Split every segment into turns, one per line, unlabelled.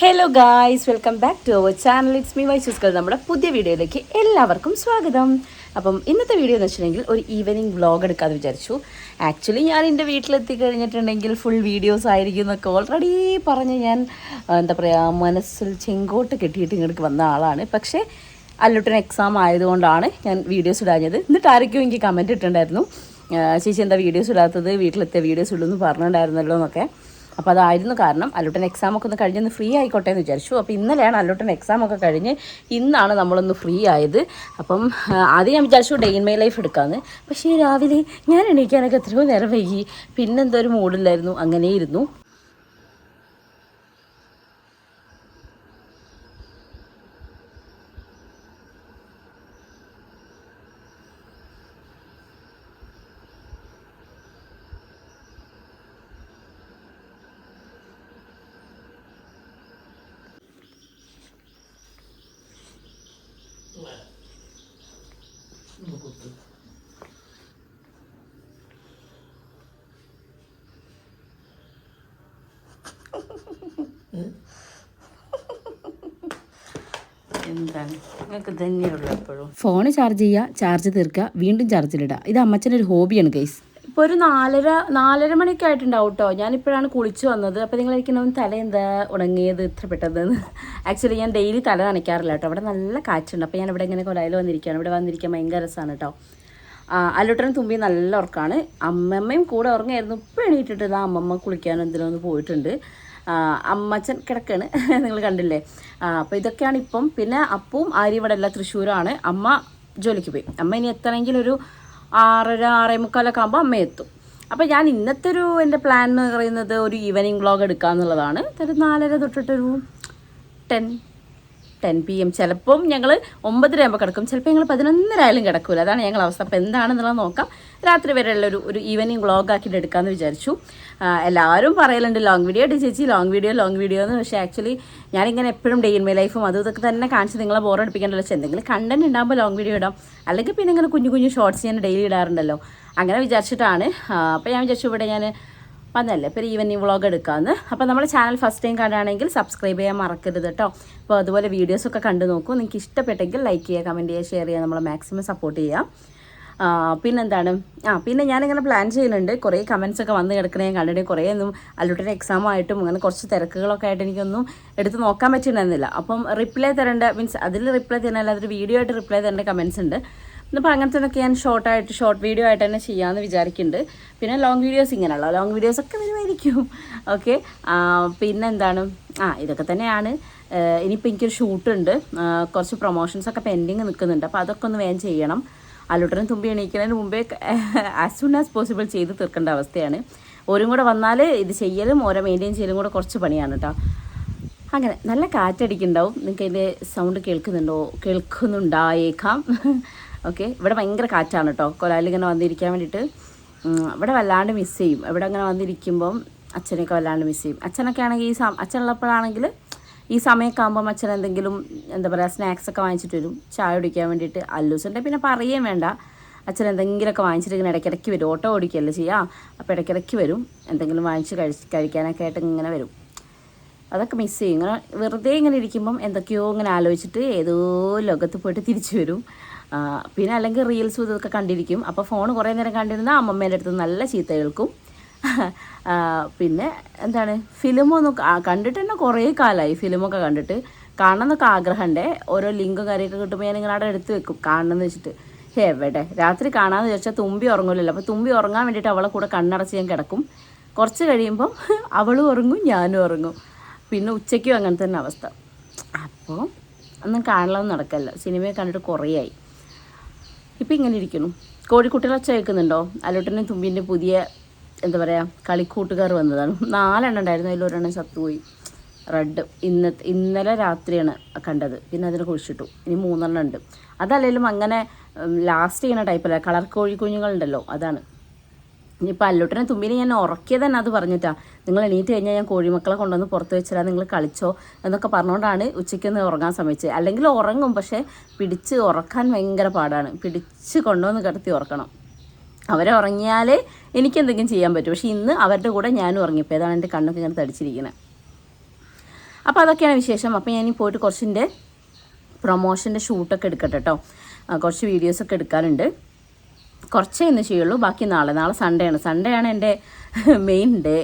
Hello guys, welcome back to our channel. It's me വൈസൂസ്കൾ. നമ്മുടെ പുതിയ വീഡിയോയിലേക്ക് എല്ലാവർക്കും സ്വാഗതം. അപ്പം ഇന്നത്തെ വീഡിയോ എന്ന് വെച്ചിട്ടുണ്ടെങ്കിൽ ഒരു ഈവനിങ് വ്ളോഗ് എടുക്കാമെന്ന് വിചാരിച്ചു. ആക്ച്വലി ഞാൻ എൻ്റെ വീട്ടിലെത്തി കഴിഞ്ഞിട്ടുണ്ടെങ്കിൽ ഫുൾ വീഡിയോസ് ആയിരിക്കും എന്നൊക്കെ ഓൾറെഡി പറഞ്ഞ് ഞാൻ എന്താ പറയുക മനസ്സിൽ ചെങ്കോട്ട് കെട്ടിയിട്ട് ഇങ്ങോട്ട് വന്ന ആളാണ്. പക്ഷേ അല്ലുട്ടൻ എക്സാം ആയതുകൊണ്ടാണ് ഞാൻ വീഡിയോസ് ഇടാഞ്ഞത്. എന്നിട്ട് ആരൊക്കെയോ എനിക്ക് കമൻറ്റ് ഇട്ടിട്ടുണ്ടായിരുന്നു, ചേച്ചി എന്താ വീഡിയോസ് ഇടാത്തത്, വീട്ടിലെത്തിയ വീഡിയോസ് ഇടുമെന്ന് പറഞ്ഞിട്ടുണ്ടായിരുന്നല്ലോ എന്നൊക്കെ. അപ്പോൾ അതായിരുന്നു കാരണം. അല്ലുട്ടൻ എക്സാമൊക്കെ ഒന്ന് കഴിഞ്ഞൊന്ന് ഫ്രീ ആയിക്കോട്ടെ എന്ന് വിചാരിച്ചു. അപ്പോൾ ഇന്നലെയാണ് അല്ലുട്ടൻ എക്സാമൊക്കെ കഴിഞ്ഞ് ഇന്നാണ് നമ്മളൊന്ന് ഫ്രീ ആയത്. അപ്പം ആദ്യം ഞാൻ വിചാരിച്ചു ഡേ ഇൻ മൈ ലൈഫ് എടുക്കാമെന്ന്. പക്ഷേ രാവിലെ ഞാൻ എണീക്കാനൊക്കെ എത്രയോ നേരം വൈകി, പിന്നെന്തോ ഒരു മൂഡില്ലായിരുന്നു, അങ്ങനെ ഇരുന്നു. എന്താണ് നിങ്ങൾക്ക് തന്നെയുള്ളൂ എപ്പോഴും ഫോൺ ചാർജ് ചെയ്യുക, ചാർജ് തീർക്കുക, വീണ്ടും ചാർജിലിടുക. ഇത് അമ്മച്ചൻ്റെ ഒരു ഹോബിയാണ് ഗൈസ്. ഇപ്പോൾ ഒരു നാലര മണിയൊക്കെ ആയിട്ടുണ്ടാവും കേട്ടോ. ഞാനിപ്പോഴാണ് കുളിച്ച് വന്നത്. അപ്പോൾ നിങ്ങളായിരിക്കണം തല എന്താ ഉണങ്ങിയത് ഇത്ര പെട്ടെന്ന്. ആക്ച്വലി ഞാൻ ഡെയിലി തല നനയ്ക്കാറില്ല കേട്ടോ. അവിടെ നല്ല കാറ്റുണ്ട്. അപ്പോൾ ഞാൻ ഇവിടെ ഇങ്ങനെ കൊലയിൽ വന്നിരിക്കുകയാണ്. ഇവിടെ വന്നിരിക്കാൻ ഭയങ്കര രസമാണ് കേട്ടോ. അല്ലുട്ടനും തുമ്പി നല്ല ഉറക്കമാണ്. അമ്മമ്മയും കൂടെ ഉറങ്ങായിരുന്നു. ഇപ്പോൾ എണീറ്റിട്ട് അമ്മമ്മ കുളിക്കാനും എന്തിനൊന്ന് പോയിട്ടുണ്ട്. അമ്മച്ചൻ കിടക്കാണ്, നിങ്ങൾ കണ്ടില്ലേ. അപ്പോൾ ഇതൊക്കെയാണ് ഇപ്പം. പിന്നെ അപ്പവും ആര്യ ഇവിടെ അല്ല, തൃശ്ശൂരാണ്. അമ്മ ജോലിക്ക് പോയി. അമ്മ ഇനി എത്തണമെങ്കിൽ ഒരു 6:30 ആകുമ്പോൾ അമ്മ എത്തും. അപ്പോൾ ഞാൻ ഇന്നത്തെ എൻ്റെ പ്ലാൻ എന്ന് പറയുന്നത് ഒരു ഈവനിങ് വ്ളോഗ് എടുക്കുക എന്നുള്ളതാണ്. ഒരു 4:30 തൊട്ടിട്ടൊരു 10 PM. ചിലപ്പം ഞങ്ങൾ 9:30 ആകുമ്പോൾ കിടക്കും, ചിലപ്പോൾ ഞങ്ങൾ 11:30 ആയാലും കിടക്കില്ല. അതാണ് ഞങ്ങൾ അവസ്ഥ. അപ്പോൾ എന്താണെന്നുള്ളത് നോക്കാം. രാത്രി വരെയുള്ള ഒരു ഈവനിങ് വ്ളോഗ് ആക്കിയിട്ട് എടുക്കാമെന്ന് വിചാരിച്ചു. എല്ലാവരും പറയലുണ്ട് ലോങ് വീഡിയോ ഇട്ട് ചേച്ചി, ലോങ് വീഡിയോ എന്ന്. പക്ഷേ ആക്ച്വലി ഞാനിങ്ങനെ എപ്പോഴും ഡേ ഇൻ മൈ ലൈഫും അതും ഇതൊക്കെ തന്നെ കാണിച്ച് നിങ്ങളെ ബോറടിപ്പിക്കേണ്ടല്ലോ. പക്ഷേ എന്തെങ്കിലും കണ്ടന്റ് ഉണ്ടാകുമ്പോൾ ലോങ് വീഡിയോ ഇടാം, അല്ലെങ്കിൽ പിന്നെ ഇങ്ങനെ കുഞ്ഞു ഷോർട്സ് ഞാൻ ഡെയിലി ഇടാറുണ്ടല്ലോ. അങ്ങനെ വിചാരിച്ചിട്ടാണ്. അപ്പോൾ ഞാൻ വിചാരിച്ചു ഇവിടെ ഞാൻ വന്നല്ലേ ഇപ്പോൾ ഈവനിങ് വ്ളോഗ് എടുക്കാമെന്ന്. അപ്പോൾ നമ്മുടെ ചാനൽ ഫസ്റ്റ് ടൈം കാണുകയാണെങ്കിൽ സബ്സ്ക്രൈബ് ചെയ്യാൻ മറക്കരുത് കേട്ടോ. അപ്പോൾ അതുപോലെ വീഡിയോസൊക്കെ കണ്ടു നോക്കൂ. നിങ്ങൾക്ക് ഇഷ്ടപ്പെട്ടെങ്കിൽ ലൈക്ക് ചെയ്യുക, കമൻറ്റ് ചെയ്യുക, ഷെയർ ചെയ്യുക, നമ്മളെ മാക്സിമം സപ്പോർട്ട് ചെയ്യുക. പിന്നെന്താണ്, പിന്നെ ഞാനിങ്ങനെ പ്ലാൻ ചെയ്യുന്നുണ്ട്. കുറേ കമൻസൊക്കെ വന്ന് കിടക്കണേ ഞാൻ കണ്ടിട്ട്. കുറേ ഒന്നും അല്ലുട്ടൻ്റെ എക്സാമായിട്ടും അങ്ങനെ കുറച്ച് തിരക്കുകളൊക്കെ ആയിട്ട് എനിക്കൊന്നും എടുത്ത് നോക്കാൻ പറ്റുന്നുണ്ടായിരുന്നില്ല. അപ്പം റിപ്ലൈ തരേണ്ട അതിൽ റിപ്ലൈ തരാനല്ല, അതൊരു വീഡിയോ ആയിട്ട് റിപ്ലൈ തരേണ്ട കമൻസ് ഉണ്ട്. അപ്പോൾ അങ്ങനത്തെ ഞാൻ ഷോർട്ട് വീഡിയോ ആയിട്ട് തന്നെ ചെയ്യാമെന്ന് വിചാരിക്കുന്നുണ്ട്. പിന്നെ ലോങ് വീഡിയോസ് ഇങ്ങനെയുള്ള ലോങ് വീഡിയോസൊക്കെ വരുമായിരിക്കും. ഓക്കെ, പിന്നെന്താണ്, ഇതൊക്കെ തന്നെയാണ്. ഇനിയിപ്പോൾ എനിക്കൊരു ഷൂട്ടുണ്ട്, കുറച്ച് പ്രൊമോഷൻസൊക്കെ പെൻഡിങ് നിൽക്കുന്നുണ്ട്. അപ്പോൾ അതൊക്കെ ഒന്ന് വേഗം ചെയ്യണം. അല്ലുട്ടനും തുമ്പി എണീക്കുന്നതിന് മുമ്പേ ആസ് സൂൺ ആസ് പോസിബിൾ ചെയ്ത് തീർക്കേണ്ട അവസ്ഥയാണ്. ഓരും കൂടെ വന്നാൽ ഇത് ചെയ്യലും ഓരോ മെയിൻറ്റെയിൻ ചെയ്യലും കൂടെ കുറച്ച് പണിയാണ് കേട്ടോ. അങ്ങനെ നല്ല കാറ്റടിക്കുന്നുണ്ടാവും. നിങ്ങൾക്ക് ഇതിൻ്റെ സൗണ്ട് കേൾക്കുന്നുണ്ടായേക്കാം. ഓക്കെ, ഇവിടെ ഭയങ്കര കാറ്റാണ് കേട്ടോ. കൊലായിൽ ഇങ്ങനെ വന്നിരിക്കാൻ വേണ്ടിയിട്ട് ഇവിടെ വല്ലാണ്ട് മിസ് ചെയ്യും. ഇവിടെ അങ്ങനെ വന്നിരിക്കുമ്പം അച്ഛനെയൊക്കെ വല്ലാണ്ട് മിസ് ചെയ്യും. അച്ഛനൊക്കെ ആണെങ്കിൽ അച്ഛനുള്ളപ്പോഴാണെങ്കിൽ ഈ സമയമൊക്കെ ആകുമ്പം അച്ഛൻ എന്തെങ്കിലും എന്താ പറയുക സ്നാക്സൊക്കെ വാങ്ങിച്ചിട്ട് വരും ചായ കുടിക്കാൻ വേണ്ടിയിട്ട്. അല്ലൂസിൻ്റെ പിന്നെ പറയുകയും വേണ്ട, അച്ഛൻ എന്തെങ്കിലുമൊക്കെ വാങ്ങിച്ചിട്ട് ഇങ്ങനെ ഇടയ്ക്കിടയ്ക്ക് വരും. ഓട്ടോ ഓടിക്കുകയല്ലേ ചെയ്യുക, അപ്പോൾ ഇടയ്ക്കിടയ്ക്ക് വരും, എന്തെങ്കിലും വാങ്ങിച്ച് കഴിക്കാനൊക്കെ ആയിട്ട് ഇങ്ങനെ വരും. അതൊക്കെ മിസ് ചെയ്യും. ഇങ്ങനെ വെറുതെ ഇങ്ങനെ ഇരിക്കുമ്പം എന്തൊക്കെയോ ഇങ്ങനെ ആലോചിച്ചിട്ട് ഏതോ ലോകത്ത് പോയിട്ട് തിരിച്ചു വരും. പിന്നെ അല്ലെങ്കിൽ റീൽസും ഇതൊക്കെ കണ്ടിരിക്കും. അപ്പോൾ ഫോൺ കുറേ നേരം കണ്ടിരുന്നാൽ അമ്മമ്മേൻ്റെ അടുത്ത് നല്ല ചീത്ത കേൾക്കും. പിന്നെ എന്താണ്, ഫിലിമൊന്നും കണ്ടിട്ട് തന്നെ കുറേ കാലമായി. ഫിലിമൊക്കെ കണ്ടിട്ട് കാണണമെന്നൊക്കെ ആഗ്രഹമുണ്ട്. ഓരോ ലിങ്കും കാര്യമൊക്കെ കിട്ടുമ്പോൾ ഞാൻ നിങ്ങളവിടെ എടുത്ത് വെക്കും കാണണമെന്ന് വെച്ചിട്ട്. എവിടെ രാത്രി കാണാമെന്ന് വിചാരിച്ചാൽ തുമ്പി ഉറങ്ങില്ലല്ലോ. അപ്പോൾ തുമ്പി ഉറങ്ങാൻ വേണ്ടിയിട്ട് അവളെ കൂടെ കണ്ണടച്ച് ഞാൻ കിടക്കും. കുറച്ച് കഴിയുമ്പം അവളും ഉറങ്ങും, ഞാനും ഉറങ്ങും. പിന്നെ ഉച്ചയ്ക്കും അങ്ങനെ തന്നെ അവസ്ഥ. അപ്പോൾ ഒന്നും കാണലൊന്നും നടക്കല്ല. സിനിമയെ കണ്ടിട്ട് കുറേയായി. ഇപ്പം ഇങ്ങനെ ഇരിക്കുന്നു. കോഴിക്കുട്ടികൾ ഒച്ച കേൾക്കുന്നുണ്ടോ? അല്ലുട്ടനും തുമ്പീൻ്റെ പുതിയ എന്താ പറയുക കളിക്കൂട്ടുകാർ വന്നതാണ്. 4 എണ്ണം ഉണ്ടായിരുന്നു, അതിൽ 1 എണ്ണം ചത്തുപോയി. റെഡ് ഇന്നലെ രാത്രിയാണ് കണ്ടത്. പിന്നെ അതിനെ കുഴിച്ചിട്ടു. ഇനി 3 എണ്ണം ഉണ്ട്. അതല്ലെങ്കിലും അങ്ങനെ ലാസ്റ്റ് ചെയ്യുന്ന ടൈപ്പല്ല, കളർ കോഴിക്കുഞ്ഞുങ്ങളുണ്ടല്ലോ, അതാണ്. ഇനിയിപ്പോൾ അല്ലുട്ടനെ തുമ്പിനെ ഞാൻ ഉറക്കിയത് തന്നെ അത് പറഞ്ഞിട്ടാണ്. നിങ്ങൾ എണീറ്റ് കഴിഞ്ഞാൽ ഞാൻ കോഴിമക്കളെ കൊണ്ടുവന്ന് പുറത്ത് വെച്ചാൽ നിങ്ങൾ കളിച്ചോ എന്നൊക്കെ പറഞ്ഞുകൊണ്ടാണ് ഉച്ചയ്ക്കൊന്ന് ഉറങ്ങാൻ ശ്രമിച്ചത്. അല്ലെങ്കിൽ ഉറങ്ങും, പക്ഷേ പിടിച്ച് ഉറക്കാൻ ഭയങ്കര പാടാണ്. പിടിച്ച് കൊണ്ടുവന്ന് കിടത്തി ഉറക്കണം. അവരെ ഉറങ്ങിയാലേ എനിക്കെന്തെങ്കിലും ചെയ്യാൻ പറ്റും. പക്ഷേ ഇന്ന് അവരുടെ കൂടെ ഞാനും ഉറങ്ങിയപ്പോൾ ഏതാണ് എൻ്റെ കണ്ണൊക്കെ ഇങ്ങനെ തടിച്ചിരിക്കുന്നത്. അപ്പോൾ അതൊക്കെയാണ് വിശേഷം. അപ്പോൾ ഞാൻ പോയിട്ട് കുറച്ചിൻ്റെ പ്രൊമോഷൻ്റെ ഷൂട്ടൊക്കെ എടുക്കട്ടെ കേട്ടോ. കുറച്ച് വീഡിയോസൊക്കെ എടുക്കാനുണ്ട്. കുറച്ചേ ഇന്ന് ചെയ്യുള്ളൂ, ബാക്കി നാളെ സൺഡേ ആണ് എൻ്റെ മെയിൻ ഡേ.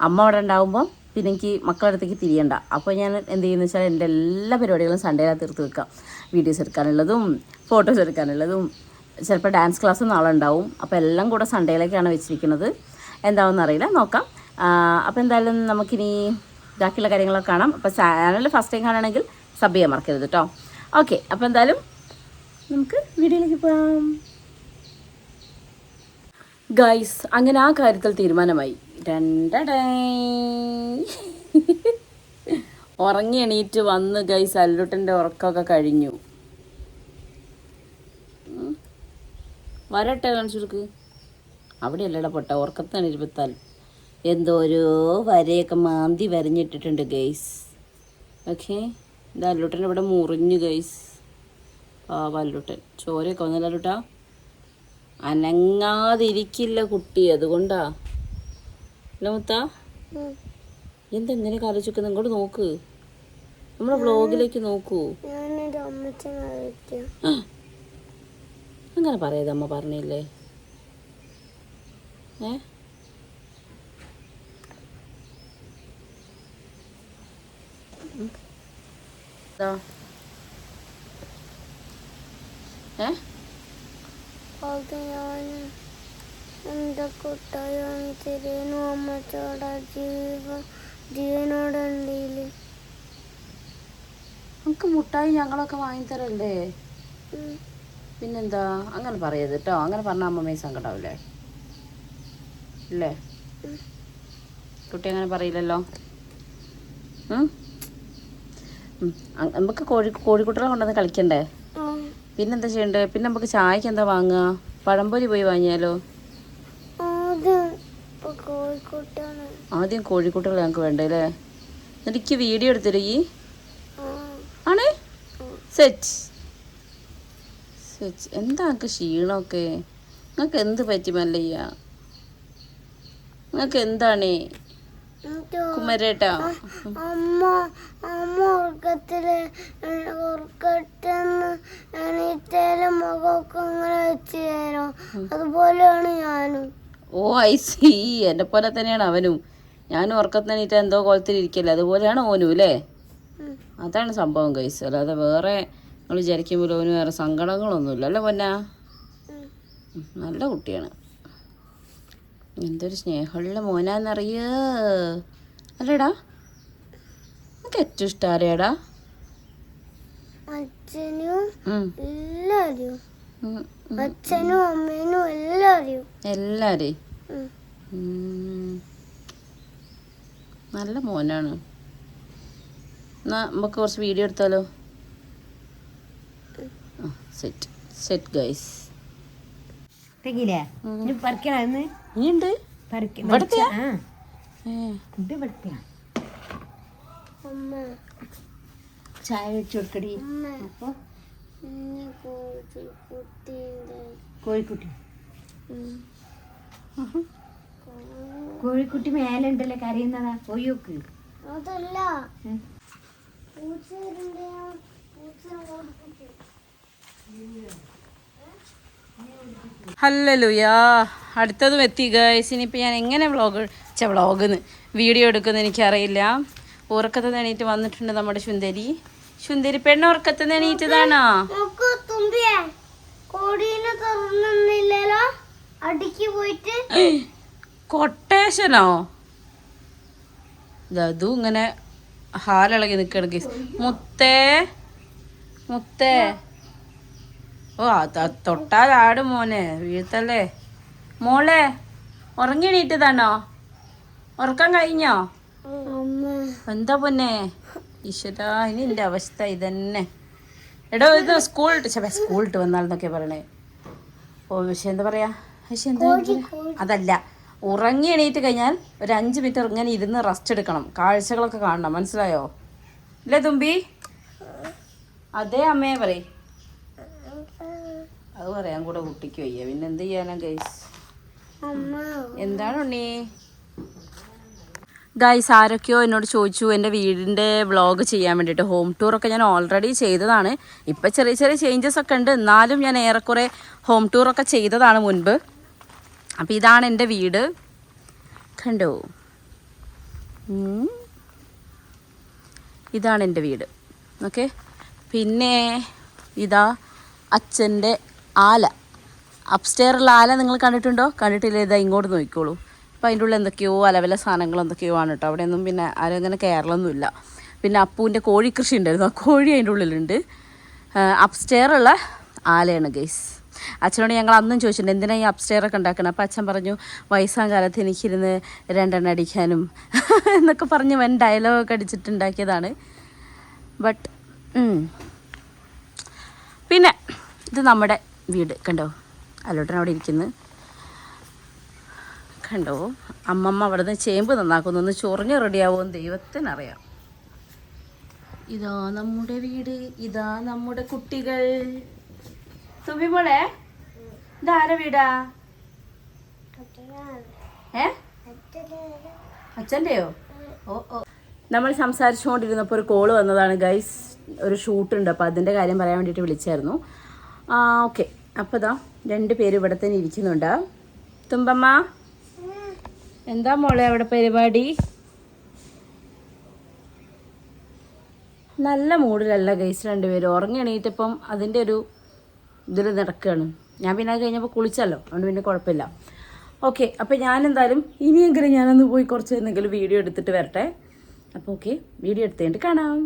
അമ്മ അവിടെ ഉണ്ടാകുമ്പോൾ പിന്നെ എനിക്ക് മക്കളുടെ അടുത്തേക്ക് തിരിയണ്ട. അപ്പോൾ ഞാൻ എന്ത് ചെയ്യുന്നത് വെച്ചാൽ എൻ്റെ എല്ലാ പരിപാടികളും സൺഡേയിലാണ് തീർത്ത് വെക്കാം. വീഡിയോസ് എടുക്കാനുള്ളതും ഫോട്ടോസ് എടുക്കാനുള്ളതും ചിലപ്പോൾ ഡാൻസ് ക്ലാസ്സും നാളെ ഉണ്ടാവും. അപ്പോൾ എല്ലാം കൂടെ സൺഡേയിലേക്കാണ് വെച്ചിരിക്കുന്നത്. എന്താണെന്ന് അറിയില്ല, നോക്കാം. അപ്പോൾ എന്തായാലും നമുക്കിനി ബാക്കിയുള്ള കാര്യങ്ങളൊക്കെ കാണാം. അപ്പോൾ ചാനൽ ഫസ്റ്റ് ടൈം കാണുകയാണെങ്കിൽ സബ് ചെയ്യാൻ മറക്കരുത് കേട്ടോ. ഓക്കെ, അപ്പോൾ എന്തായാലും നമുക്ക് വീഡിയോയിലേക്ക് പോകാം. ഗൈസ്, അങ്ങനെ ആ കാര്യത്തിൽ തീരുമാനമായി. ഉറങ്ങി എണീറ്റ് വന്ന് ഗൈസ് അല്ലുട്ടൻ്റെ ഉറക്കമൊക്കെ കഴിഞ്ഞു. വരട്ടെ കാണിച്ചു കൊടുക്ക്. അവിടെയല്ലടാ പൊട്ട, ഉറക്കത്താണ് ഇരുപത്താൽ എന്തോരോ വരയൊക്കെ മാന്തി വരഞ്ഞിട്ടിട്ടുണ്ട് ഗൈസ്. ഓക്കെ, ഇത് അല്ലുട്ടൻ ഇവിടെ മുറിഞ്ഞു ഗൈസ്. അല്ലുട്ടൻ ചോരയൊക്കെ വന്നല്ലോ അല്ലുട്ടാ. അനങ്ങാതിരിക്കില്ല കുട്ടി, അതുകൊണ്ടാ അല്ല മുത്ത. എന്തെങ്ങനെ കാലിച്ചൊക്കെ ഇങ്ങോട്ട് നോക്ക്, നമ്മളെ വ്ളോഗിലേക്ക് നോക്കൂ. അങ്ങനെ പറയാതെ അമ്മ പറഞ്ഞില്ലേ.
എന്താ കുട്ടായാണ് തിരിയനും അമ്മച്ചോടാ ജീവനോടുണ്ടെങ്കിൽ
നമുക്ക് മുട്ടായി ഞങ്ങളൊക്കെ വാങ്ങിത്തരല്ലേ. പിന്നെന്താ, അങ്ങനെ പറയത് കേട്ടോ. അങ്ങനെ പറഞ്ഞാൽ അമ്മമ്മയും സങ്കടാവില്ലേ അല്ലേ? കുട്ടി അങ്ങനെ പറയില്ലല്ലോ. നമുക്ക് കോഴിക്കുട്ടനെ കൊണ്ടുവന്ന് കളിക്കണ്ടേ? പിന്നെന്താ ചെയ്യണ്ടേ? പിന്നെ നമുക്ക് ചായക്ക് എന്താ വാങ്ങുക? പഴംപൊരി പോയി വാങ്ങിയാലോ? ആദ്യം കോഴിക്കുട്ടകൾ ഞങ്ങൾക്ക് വേണ്ടേ അല്ലേ? എനിക്ക് വീഡിയോ എടുത്തരോ ഈ ആണ് സെറ്റ്. എന്താ നിങ്ങൾക്ക് ക്ഷീണമൊക്കെ? നിങ്ങൾക്ക് എന്ത് പറ്റി മല്ലയ്യ? നിങ്ങൾക്ക് എന്താണ് കുമരേട്ടാ?
അമ്മ ഉറക്കത്തിന്ന് എണീറ്റാലും മുഖമൊക്കെ ഇങ്ങനെ വെച്ച് തരും. അതുപോലെയാണ് ഞാനും.
ഓ ഐ സി, എന്നെ പോലെ തന്നെയാണ് അവനും. ഞാനും ഉറക്കത്തിന് എണീറ്റാൽ എന്തോ കുളത്തിലിരിക്കല്ലേ, അതുപോലെയാണ് ഓനും അല്ലേ? അതാണ് സംഭവം ഗൈസ്. അല്ലാതെ വേറെ നമ്മൾ വിചാരിക്കുമ്പോൾ ഓന് വേറെ സങ്കടങ്ങളൊന്നുമില്ല അല്ലേ പൊന്നാ? നല്ല കുട്ടിയാണ്. എന്തൊരു സ്നേഹമുള്ള മോനാന്നറിയോ അല്ലേടാ? എനിക്ക് ഏറ്റവും ഇഷ്ടം ആരെയാടാ?
അച്ഛനും എല്ലാരും, അച്ഛനും അമ്മേനും എല്ലാരും.
നല്ല മോനാണ്. എന്നാ നമുക്ക് കുറച്ച് വീഡിയോ എടുത്താലോ? Set guys.
ചായ വെച്ച് കൊടുക്കടി. കോഴിക്കുട്ടി മേലുണ്ടല്ലോ, കരയുന്നതാ. പോയി നോക്ക്.
അതല്ല
ഹല്ലേലൂയാ, അടുത്തതും എത്തി ഗൈസ്. ഇനിയിപ്പോൾ ഞാൻ എങ്ങനെ വ്ളോഗെന്ന് വീഡിയോ എടുക്കുമെന്ന് എനിക്കറിയില്ല. ഉറക്കത്ത് എണീറ്റ് വന്നിട്ടുണ്ട് നമ്മുടെ ശുന്തരി പെണ്ണ്. ഉറക്കത്ത് എണീറ്റതാണോ? കൊട്ടേഷനോ? ഇതും ഇങ്ങനെ ഹാലിളകി നിൽക്കണം ഗൈസ്. മുത്തേ ഓ തൊട്ടാലാടും മോനെ, വീഴ്ത്തല്ലേ മോളെ. ഉറങ്ങി എണീറ്റതാണോ? ഉറക്കം കഴിഞ്ഞോ? എന്താ പൊന്നെ ഈശ്വരാ, ഇനി എൻ്റെ അവസ്ഥ ഇതന്നെ. എടോ ഇത് സ്കൂളിട്ട് വന്നാലെന്നൊക്കെ പറയണേ. ഓ പക്ഷെ എന്താ പറയാ, പക്ഷെ എന്താ അതല്ല, ഉറങ്ങി എണീറ്റ് കഴിഞ്ഞാൽ ഒരു 5 മിനിറ്റ് ഇങ്ങനെ ഇരുന്ന് റെസ്റ്റ് എടുക്കണം, കാഴ്ചകളൊക്കെ കാണണം. മനസ്സിലായോ ഇല്ലേ തുമ്പി? അതേ അമ്മയെ പറയ്. അത് പറയാൻ കൂടെ കുട്ടിക്ക് വയ്യ, പിന്നെ എന്ത് ചെയ്യാനാ ഗൈസ്? എന്താണ് ഉണ്ണി? ഗൈസ് ആരൊക്കെയോ എന്നോട് ചോദിച്ചു എൻ്റെ വീടിൻ്റെ വ്ളോഗ് ചെയ്യാൻ വേണ്ടിയിട്ട്. ഹോം ടൂറൊക്കെ ഞാൻ ഓൾറെഡി ചെയ്തതാണ്. ഇപ്പം ചെറിയ ചെറിയ ചേഞ്ചസ് ഒക്കെ ഉണ്ട്, എന്നാലും ഞാൻ ഏറെക്കുറെ ഹോം ടൂറൊക്കെ ചെയ്തതാണ് മുൻപ്. അപ്പോൾ ഇതാണ് എൻ്റെ വീട്, കണ്ടോ? ഇതാണ് എൻ്റെ വീട്. ഓക്കെ, പിന്നെ ഇതാ അച്ഛൻ്റെ ആല, അപ്സ്റ്റെയറുള്ള ആല നിങ്ങൾ കണ്ടിട്ടുണ്ടോ? കണ്ടിട്ടില്ല, ഇതാ ഇങ്ങോട്ട് നോക്കിക്കോളൂ. അപ്പോൾ അതിൻ്റെ ഉള്ളിൽ എന്തൊക്കെയോ അലവല സാധനങ്ങൾ എന്തൊക്കെയോ ആണ് കേട്ടോ. അവിടെയൊന്നും പിന്നെ ആരും അങ്ങനെ കയറലൊന്നുമില്ല. പിന്നെ അപ്പൂൻ്റെ കോഴി കൃഷി ഉണ്ടായിരുന്നു, ആ കോഴി അതിൻ്റെ ഉള്ളിലുണ്ട്. അപ്സ്റ്റെയറുള്ള ആലയാണ് ഗൈസ്. അച്ഛനോട് ഞങ്ങൾ അന്നും ചോദിച്ചിട്ടുണ്ട് എന്തിനാണ് ഈ അപ്സ്റ്റെയറൊക്കെ ഉണ്ടാക്കണം. അപ്പോൾ അച്ഛൻ പറഞ്ഞു വയസ്സാം കാലത്ത് എനിക്കിരുന്ന് 2 എണ്ണം അടിക്കാനും എന്നൊക്കെ പറഞ്ഞ് വൻ ഡയലോഗൊക്കെ അടിച്ചിട്ടുണ്ടാക്കിയതാണ്. ബട്ട് പിന്നെ ഇത് നമ്മുടെ വീട് കണ്ടോ, അല്ലോട്ടൻ അവിടെ ഇരിക്കുന്നു കണ്ടോ. അമ്മമ്മ അവിടെ നിന്ന് ചേമ്പ് നന്നാക്കുന്നു, ഒന്ന് ചൊറിഞ്ഞ് റെഡിയാവുമെന്ന് ദൈവത്തിനറിയാം. ഇതാ നമ്മുടെ വീട്, ഇതാ നമ്മുടെ കുട്ടികൾ. സുബിമോളെ ഇതാരെ വീടാ? അച്ഛൻ്റെയോ? ഓ ഓ, നമ്മൾ സംസാരിച്ചുകൊണ്ടിരുന്നപ്പോൾ ഒരു കോള് വന്നതാണ് ഗൈസ്. ഒരു ഷൂട്ടുണ്ട്, അപ്പോൾ അതിൻ്റെ കാര്യം പറയാൻ വേണ്ടിയിട്ട് വിളിച്ചായിരുന്നു. ഓക്കെ, അപ്പോൾ ഇതാ 2 പേര് ഇവിടെ തന്നെ ഇരിക്കുന്നുണ്ട്. തുമ്പമ്മ എന്താ മോളെ അവിടെ പരിപാടി? നല്ല മൂഡിലല്ല ഗൈസ് 2 പേരും. ഉറങ്ങി എണീറ്റപ്പം അതിൻ്റെ ഒരു ഇതിൽ നടക്കുകയാണ്. ഞാൻ പിന്നെ അത് കഴിഞ്ഞപ്പോൾ കുളിച്ചല്ലോ, അതുകൊണ്ട് പിന്നെ കുഴപ്പമില്ല. ഓക്കെ, അപ്പോൾ ഞാനെന്തായാലും ഇനിയെങ്കിലും ഞാനൊന്ന് പോയി കുറച്ച് എന്തെങ്കിലും വീഡിയോ എടുത്തിട്ട് വരട്ടെ. അപ്പോൾ ഓക്കെ, വീഡിയോ എടുത്തിട്ട് കാണാം.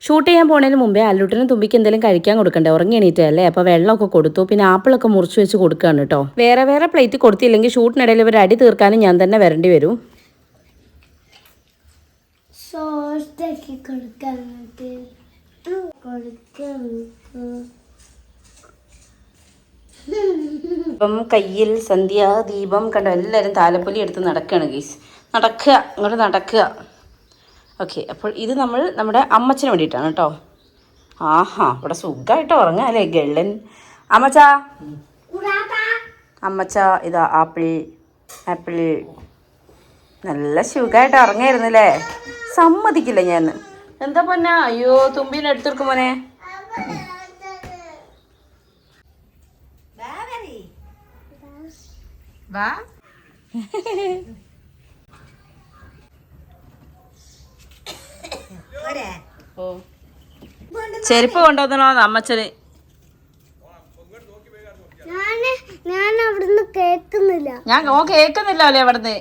ഷൂട്ട് ചെയ്യാൻ പോണതിന് മുമ്പേ അല്ലൂട്ടിനും തുമ്പിക്ക് എന്തെങ്കിലും കഴിക്കാൻ കൊടുക്കണ്ടേ, ഉറങ്ങി എണീറ്റല്ലേ. അപ്പോൾ വെള്ളമൊക്കെ കൊടുത്തു, പിന്നെ ആപ്പിളൊക്കെ മുറിച്ച് വെച്ച് കൊടുക്കുകയാണ് കേട്ടോ. വേറെ വേറെ പ്ലേറ്റ് കൊടുത്തില്ലെങ്കിൽ ഷൂട്ടിനിടയിൽ ഇവർ അടി തീർക്കാനും ഞാൻ തന്നെ വരേണ്ടി വരും. ഇപ്പം കയ്യിൽ സന്ധ്യ ദീപം കണ്ടോ, എല്ലാവരും താലപ്പൊലി എടുത്ത് നടക്കുകയാണ് ഗീസ്. നടക്കുക, ഇങ്ങോട്ട് നടക്കുക. ഓക്കെ, അപ്പോൾ ഇത് നമ്മൾ നമ്മുടെ അമ്മച്ചന് വേണ്ടിയിട്ടാണ് കേട്ടോ. ആഹാ, ഇവിടെ സുഖമായിട്ട് ഉറങ്ങാം അല്ലേ ഗള്ളൻ. അമ്മച്ച ഇതാ ആപ്പിൾ നല്ല സുഖമായിട്ട് ഉറങ്ങായിരുന്നല്ലേ. സമ്മതിക്കില്ല ഞാൻ. എന്താ പൊന്നാ? അയ്യോ, തുമ്പീനെ എടുത്തെടുക്കും മോനെ. വാ ഓ, ചെരുപ്പ് കൊണ്ടുവന്നോ അമ്മച്ചന്?
ഞാൻ അവിടുന്ന് കേൾക്കുന്നില്ല.
ഞാൻ കേൾക്കുന്നില്ല അല്ലേ അവിടുന്ന്.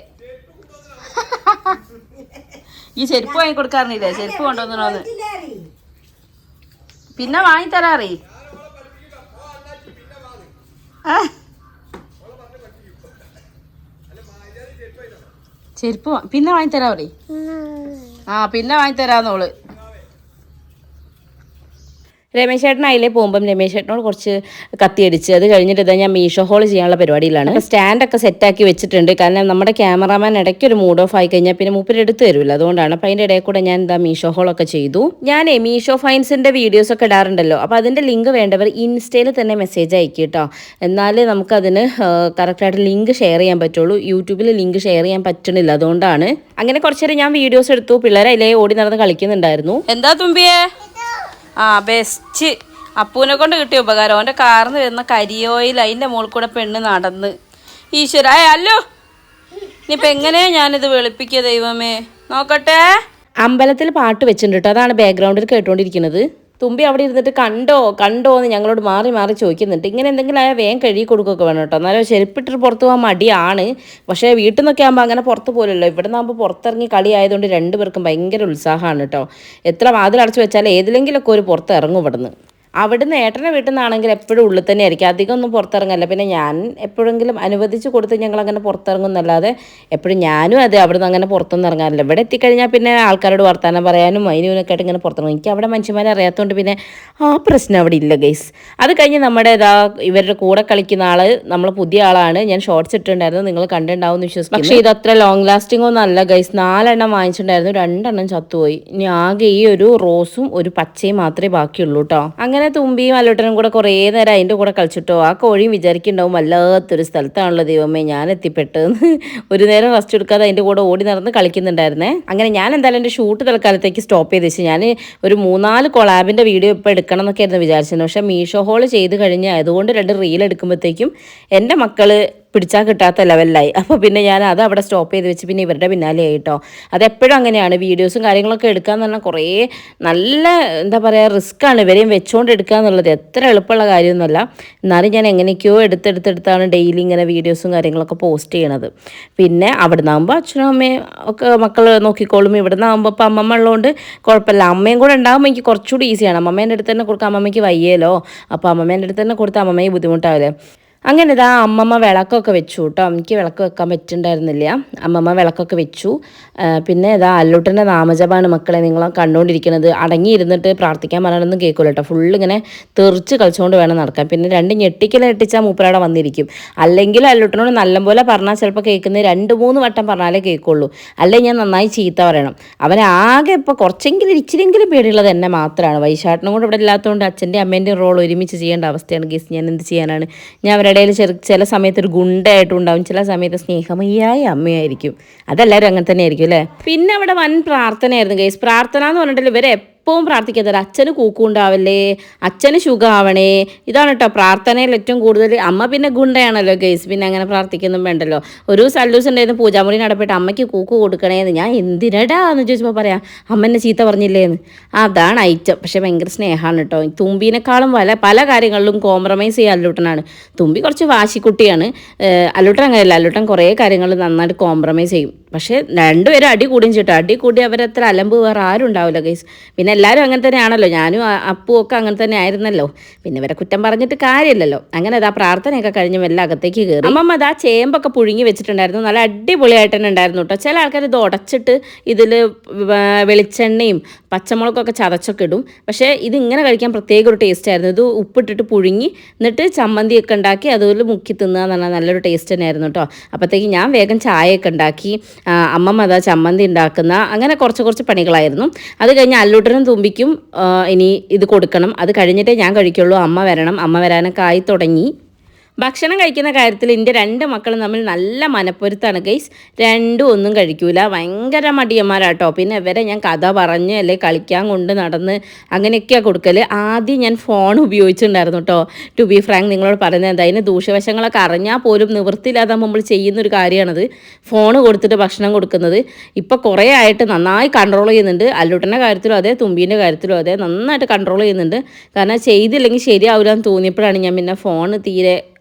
ഈ ചെരുപ്പ് വാങ്ങി കൊടുക്കാറില്ലേ? ചെരുപ്പ് കൊണ്ടുവന്നോന്ന് പിന്നെ വാങ്ങിത്തരാറേ. ചെരുപ്പ് പിന്നെ വാങ്ങിത്തരാ പറ. പിന്നെ വാങ്ങിത്തരാന്നോള്. രമേശ് ചേട്ടൻ അതിലേ പോകുമ്പം രമേശ് ചേട്ടനോട് കുറച്ച് കത്തിയടിച്ച് അത് കഴിഞ്ഞിട്ട് ഇതാ ഞാൻ മീഷോ ഹോൾ ചെയ്യാനുള്ള പരിപാടിയിലാണ്. അപ്പോൾ സ്റ്റാൻഡൊക്കെ സെറ്റാക്കി വെച്ചിട്ടുണ്ട്. കാരണം നമ്മുടെ ക്യാമറാമാൻ ഇടയ്ക്ക് ഒരു മൂഡ് ഓഫ് ആയി കഴിഞ്ഞാൽ പിന്നെ മൂപ്പര് എടുത്ത് തരുമല്ലോ, അതുകൊണ്ടാണ്. അപ്പോൾ അതിൻ്റെ ഇടയിൽ കൂടെ ഞാൻ എന്താ മീഷോ ഹോളൊക്കെ ചെയ്തു. ഞാൻ മീഷോ ഫൈൻസിൻ്റെ വീഡിയോസൊക്കെ ഇടാറുണ്ടല്ലോ, അപ്പോൾ അതിൻ്റെ ലിങ്ക് വേണ്ടവർ ഇൻസ്റ്റയിൽ തന്നെ മെസ്സേജ് അയക്കും കേട്ടോ. എന്നാലേ നമുക്കതിന് കറക്റ്റായിട്ട് ലിങ്ക് ഷെയർ ചെയ്യാൻ പറ്റുള്ളൂ. യൂട്യൂബിൽ ലിങ്ക് ഷെയർ ചെയ്യാൻ പറ്റണില്ല, അതുകൊണ്ടാണ്. അങ്ങനെ കുറച്ച് നേരം ഞാൻ വീഡിയോസ് എടുത്തു. പിള്ളേരെ അതിലേ ഓടി നടന്ന് കളിക്കുന്നുണ്ടായിരുന്നു. എന്താ തുമ്പിയേ? ബെസ്റ്റ്. അപ്പൂനെ കൊണ്ട് കിട്ടിയ ഉപകാരം. അവൻ്റെ കാർന്ന് വരുന്ന കരിയോയിൽ അതിൻ്റെ മുകളിൽ കൂടെ പെണ്ണ് നടന്ന്. ഈശ്വര അല്ലോ, ഇനിയിപ്പോൾ എങ്ങനെയാ ഞാനിത് വെളുപ്പിക്കുക ദൈവമേ. നോക്കട്ടെ. അമ്പലത്തിൽ പാട്ട് വെച്ചിട്ടുണ്ട് കേട്ടോ, അതാണ് ബാക്ക്ഗ്രൗണ്ടിൽ കേട്ടുകൊണ്ടിരിക്കുന്നത്. തുമ്പി അവിടെ ഇരുന്നിട്ട് കണ്ടോ എന്ന് ഞങ്ങളോട് മാറി മാറി ചോദിക്കുന്നുണ്ട്. ഇങ്ങനെ എന്തെങ്കിലും ആയാൽ വേഗം കഴുകി കൊടുക്കുകയൊക്കെ വേണം കേട്ടോ. എന്നാലും ചെരുപ്പിട്ടിട്ട് പുറത്ത് പോകാൻ മടിയാണ്. പക്ഷേ വീട്ടിൽ നിന്നൊക്കെ ആകുമ്പോൾ അങ്ങനെ പുറത്ത് പോലല്ലോ. ഇവിടെ നിന്നാകുമ്പോൾ പുറത്തിറങ്ങി കളി ആയതുകൊണ്ട് 2 പേർക്കും ഭയങ്കര ഉത്സാഹമാണ് കേട്ടോ. എത്ര വാതിലടച്ച് വെച്ചാൽ ഏതിലെങ്കിലുമൊക്കെ ഒരു പുറത്ത് ഇറങ്ങും ഇവിടുന്ന്. അവിടുന്ന് ഏട്ടൻ്റെ വീട്ടിൽ നിന്നാണെങ്കിൽ എപ്പോഴും ഉള്ളിൽ തന്നെ ആയിരിക്കും, അധികം ഒന്നും പുറത്തിറങ്ങല്ല. പിന്നെ ഞാൻ എപ്പോഴെങ്കിലും അനുവദിച്ച് കൊടുത്ത് ഞങ്ങളങ്ങനെ പുറത്തിറങ്ങുന്നല്ലാതെ എപ്പോഴും ഞാനും അതെ അവിടുന്ന് അങ്ങനെ പുറത്തൊന്നും ഇറങ്ങാറില്ല. ഇവിടെ എത്തിക്കഴിഞ്ഞാൽ പിന്നെ ആൾക്കാരോട് വർത്താനം പറയാനും അതിനൊക്കെ ആയിട്ട് ഇങ്ങനെ പുറത്തിറങ്ങും. എനിക്ക് അവിടെ മനുഷ്യന്മാരെ അറിയാത്തതുകൊണ്ട് പിന്നെ ആ പ്രശ്നം അവിടെ ഇല്ല ഗൈസ്. അത് കഴിഞ്ഞ് നമ്മുടെ ഇവരുടെ കൂടെ കളിക്കുന്ന ആൾ നമ്മൾ പുതിയ ആളാണ്. ഞാൻ ഷോർട്സ് ഇട്ടിട്ടുണ്ടായിരുന്നു, നിങ്ങൾ കണ്ടിട്ടുണ്ടാവും എന്ന് വിശ്വസിക്കുന്നു. പക്ഷേ ഇത് അത്ര ലോങ് ലാസ്റ്റിംഗ് ഒന്നും അല്ല ഗൈസ്. 4 എണ്ണം വാങ്ങിച്ചിട്ടുണ്ടായിരുന്നു, 2 എണ്ണം ചത്തുപോയി. ഇനി ആകെ ഈ ഒരു റോസും ഒരു പച്ചയും മാത്രമേ ബാക്കിയുള്ളൂ കേട്ടോ. അങ്ങനെ അങ്ങനെ തുമ്പിയും അല്ലോട്ടനും കൂടെ കുറേ നേരം അതിൻ്റെ കൂടെ കളിച്ചിട്ടോ. ആ കോഴിയും വിചാരിക്കുന്നുണ്ടാവും വല്ലാത്തൊരു സ്ഥലത്താണല്ലോ ദൈവമേ ഞാൻ എത്തിപ്പെട്ടെന്ന്. ഒരു നേരം റെസ്റ്റ് എടുക്കാതെ അതിൻ്റെ കൂടെ ഓടി നടന്ന് കളിക്കുന്നുണ്ടായിരുന്നേ. അങ്ങനെ ഞാൻ എന്തായാലും എൻ്റെ ഷൂട്ട് തൽക്കാലത്തേക്ക് സ്റ്റോപ്പ് ചെയ്ത് വെച്ച് ഞാൻ ഒരു 3-4 കൊളാബിൻ്റെ വീഡിയോ ഇപ്പോൾ എടുക്കണം എന്നൊക്കെ ആയിരുന്നു വിചാരിച്ചത്. പക്ഷേ മീഷോ ഹോൾ ചെയ്ത് കഴിഞ്ഞ് അതുകൊണ്ട് 2 റീൽ എടുക്കുമ്പോഴത്തേക്കും എൻ്റെ മക്കൾ പിടിച്ചാൽ കിട്ടാത്ത ലെവലിലായി. അപ്പോൾ പിന്നെ ഞാൻ അത് അവിടെ സ്റ്റോപ്പ് ചെയ്ത് വെച്ച് പിന്നെ ഇവരുടെ പിന്നാലെ ആയിട്ടോ. അതെപ്പോഴും അങ്ങനെയാണ്, വീഡിയോസും കാര്യങ്ങളൊക്കെ എടുക്കാന്ന് പറഞ്ഞാൽ കുറേ നല്ല എന്താ പറയുക റിസ്ക്കാണ് ഇവരെയും വെച്ചുകൊണ്ട് എടുക്കുക എന്നുള്ളത്. എത്ര എളുപ്പമുള്ള കാര്യമൊന്നുമല്ല. എന്നാലും ഞാൻ എങ്ങനെയൊക്കെയോ എടുത്തെടുത്താണ് ഡെയിലി ഇങ്ങനെ വീഡിയോസും കാര്യങ്ങളൊക്കെ പോസ്റ്റ് ചെയ്യണത്. പിന്നെ അവിടെ നിന്നാകുമ്പോൾ അച്ഛനും അമ്മയും ഒക്കെ മക്കൾ നോക്കിക്കോളും. ഇവിടെ നിന്നാകുമ്പോൾ ഇപ്പോൾ അമ്മമ്മ ഉള്ളതുകൊണ്ട് കുഴപ്പമില്ല. അമ്മയും കൂടെ ഉണ്ടാകുമ്പോൾ എനിക്ക് കുറച്ചുകൂടി ഈസിയാണ്. അമ്മമ്മേൻ്റെ അടുത്ത് തന്നെ കൊടുക്കുക, അമ്മമ്മയ്ക്ക് വയ്യല്ലോ. അപ്പോൾ അമ്മമ്മേൻ്റെ അടുത്ത് തന്നെ കൊടുത്താൽ അമ്മമ്മയ്ക്ക് ബുദ്ധിമുട്ടാവില്ലേ. അങ്ങനെ ഇതാ അമ്മമ്മ വിളക്കൊക്കെ വെച്ചു കേട്ടോ. എനിക്ക് വിളക്ക് വെക്കാൻ പറ്റുന്നുണ്ടായിരുന്നില്ല. അമ്മമ്മ വിളക്കൊക്കെ വെച്ചു. പിന്നെ ഇതാ അല്ലൂട്ടൻ്റെ നാമജപാണ് മക്കളെ നിങ്ങൾ കണ്ടുകൊണ്ടിരിക്കുന്നത്. അടങ്ങിയിരുന്നിട്ട് പ്രാർത്ഥിക്കാൻ പറയണമെന്നും കേൾക്കില്ല കേട്ടോ. ഫുള്ള് ഇങ്ങനെ തെറിച്ച് കളിച്ചുകൊണ്ട് വേണം നടക്കാൻ. പിന്നെ 2 ഞെട്ടിക്കലട്ടിച്ചാൽ മൂപ്പരവിടെ വന്നിരിക്കും. അല്ലെങ്കിൽ അല്ലൂട്ടനോട് നല്ലപോലെ പറഞ്ഞാൽ ചിലപ്പോൾ കേൾക്കുന്നത് 2-3 വട്ടം പറഞ്ഞാലേ കേൾക്കുള്ളൂ. അല്ലെങ്കിൽ ഞാൻ നന്നായി ചീത്ത പറയണം. അവനാകെ ഇപ്പോൾ കുറച്ചെങ്കിലും ഇച്ചിരിയെങ്കിലും പേടിയുള്ളത് എന്നെ മാത്രമാണ്. വൈശാട്ടനും കൂടെ ഇവിടെ ഇല്ലാത്തതുകൊണ്ട് അച്ഛൻ്റെ അമ്മേൻ്റെ റോൾ ഒരുമിച്ച് ചെയ്യേണ്ട അവസ്ഥയാണ് ഗീസ്. ഞാൻ എന്ത് ചെയ്യാനാണ്. ഞാൻ ഇടയിൽ ചില സമയത്ത് ഒരു ഗുണ്ടായിട്ടുണ്ടാവും, ചില സമയത്ത് സ്നേഹമയ്യായ അമ്മയായിരിക്കും. അതെല്ലാവരും അങ്ങനെ തന്നെ ആയിരിക്കും അല്ലേ. പിന്നെ അവിടെ വൻ പ്രാർത്ഥനയായിരുന്നു ഗൈസ്. പ്രാർത്ഥന എന്ന് പറഞ്ഞിട്ടുണ്ടെങ്കിൽ ഇവരെ എപ്പോഴും പ്രാർത്ഥിക്കുന്നത് അച്ഛന് കൂക്കുണ്ടാവല്ലേ, അച്ഛന് സുഖമാവണേ, ഇതാണ് കേട്ടോ പ്രാർത്ഥനയിൽ ഏറ്റവും കൂടുതൽ. അമ്മ പിന്നെ ഗുണ്ടയാണല്ലോ ഗൈസ്, പിന്നെ അങ്ങനെ പ്രാർത്ഥിക്കൊന്നും വേണ്ടല്ലോ. ഒരു സല്ലൂസ് ഉണ്ടായിരുന്നു പൂജാമുറി നടപ്പിട്ട് അമ്മയ്ക്ക് കൂക്ക് കൊടുക്കണേന്ന്. ഞാൻ എന്തിനടാ എന്ന് ചോദിച്ചപ്പോൾ പറയാം അമ്മേനെ ചീത്ത പറഞ്ഞില്ലേന്ന്. അതാണ് ഐറ്റം. പക്ഷേ ഭയങ്കര സ്നേഹമാണ് കേട്ടോ. തുമ്പീനേക്കാളും പല കാര്യങ്ങളിലും കോംപ്രമൈസ് ചെയ്യുക അല്ലൂട്ടനാണ്. തുമ്പി കുറച്ച് വാശിക്കുട്ടിയാണ്. അല്ലൂട്ടൻ അങ്ങനെയല്ല. അല്ലൂട്ടൻ കുറേ കാര്യങ്ങൾ നന്നായിട്ട് കോംപ്രമൈസ് ചെയ്യും. പക്ഷേ രണ്ടുപേരും അടി കൂടും ചേട്ടാ. അടി കൂടി അവരത്ര അലമ്പ് വേറെ ആരും ഉണ്ടാവില്ല ഗൈസ്. പിന്നെ എല്ലാവരും അങ്ങനെ തന്നെയാണല്ലോ. ഞാനും അപ്പും ഒക്കെ അങ്ങനെ തന്നെ ആയിരുന്നല്ലോ. പിന്നെ ഇവരെ കുറ്റം പറഞ്ഞിട്ട് കാര്യമില്ലല്ലോ. അങ്ങനെ അതാ പ്രാർത്ഥനയൊക്കെ കഴിഞ്ഞ് എല്ലാം അകത്തേക്ക് കയറി. അമ്മമ്മ അതാ ചേമ്പൊക്കെ പുഴുങ്ങി വെച്ചിട്ടുണ്ടായിരുന്നു. നല്ല അടിപൊളിയായിട്ട് തന്നെ ഉണ്ടായിരുന്നു കേട്ടോ. ചില ആൾക്കാർ ഇത് ഉടച്ചിട്ട് ഇതിൽ വെളിച്ചെണ്ണയും പച്ചമുളകൊക്കെ ചതച്ചൊക്കെ ഇടും. പക്ഷേ ഇത് ഇങ്ങനെ കഴിക്കാൻ പ്രത്യേക ഒരു ടേസ്റ്റ് ആയിരുന്നു. ഇത് ഉപ്പിട്ടിട്ട് പുഴുങ്ങി എന്നിട്ട് ചമ്മന്തിയൊക്കെ ഉണ്ടാക്കി അതുപോലെ മുക്കി തിന്നുക എന്ന് പറഞ്ഞാൽ നല്ലൊരു ടേസ്റ്റ് തന്നെയായിരുന്നു കേട്ടോ. അപ്പോഴത്തേക്ക് ഞാൻ വേഗം ചായയൊക്കെ ഉണ്ടാക്കി. അമ്മമ്മ അതാ ചമ്മന്തി ഉണ്ടാക്കുന്ന അങ്ങനെ കുറച്ച് പണികളായിരുന്നു. അത് കഴിഞ്ഞ് അല്ലൂട്ടനും തുമ്പിക്കും ഇനി ഇത് കൊടുക്കണം. അത് കഴിഞ്ഞിട്ടേ ഞാൻ കഴിക്കുള്ളൂ. അമ്മ വരണം. അമ്മ വരാനൊക്കെ ആയി തുടങ്ങി. ഭക്ഷണം കഴിക്കുന്ന കാര്യത്തിൽ എൻ്റെ 2 മക്കളും തമ്മിൽ നല്ല മനപ്പൊരുത്താണ് ഗൈസ്. രണ്ടും ഒന്നും കഴിക്കൂല. ഭയങ്കര മടിയന്മാരാട്ടോ. പിന്നെ ഇവരെ ഞാൻ കഥ പറഞ്ഞ് അല്ലെ കളിക്കാൻ കൊണ്ട് നടന്ന് അങ്ങനെയൊക്കെയാണ് കൊടുക്കൽ. ആദ്യം ഞാൻ ഫോൺ ഉപയോഗിച്ചിട്ടുണ്ടായിരുന്നു കേട്ടോ. ടു ബി ഫ്രാങ്ക് നിങ്ങളോട് പറയുന്നത് എന്താ, അതിന് ദൂഷ്യവശങ്ങളൊക്കെ അറിഞ്ഞാൽ പോലും നിവൃത്തിയില്ലാതെ നമ്മൾ ചെയ്യുന്നൊരു കാര്യമാണത്, ഫോൺ കൊടുത്തിട്ട് ഭക്ഷണം കൊടുക്കുന്നത്. ഇപ്പോൾ കുറേ ആയിട്ട് നന്നായി കൺട്രോൾ ചെയ്യുന്നുണ്ട്. അല്ലൂട്ടൻ്റെ കാര്യത്തിലും അതെ, തുമ്പീൻ്റെ കാര്യത്തിലും അതെ, നന്നായിട്ട് കൺട്രോൾ ചെയ്യുന്നുണ്ട്. കാരണം ചെയ്തില്ലെങ്കിൽ ശരിയാവില്ല എന്ന് തോന്നിയപ്പോഴാണ് ഞാൻ പിന്നെ ഫോൺ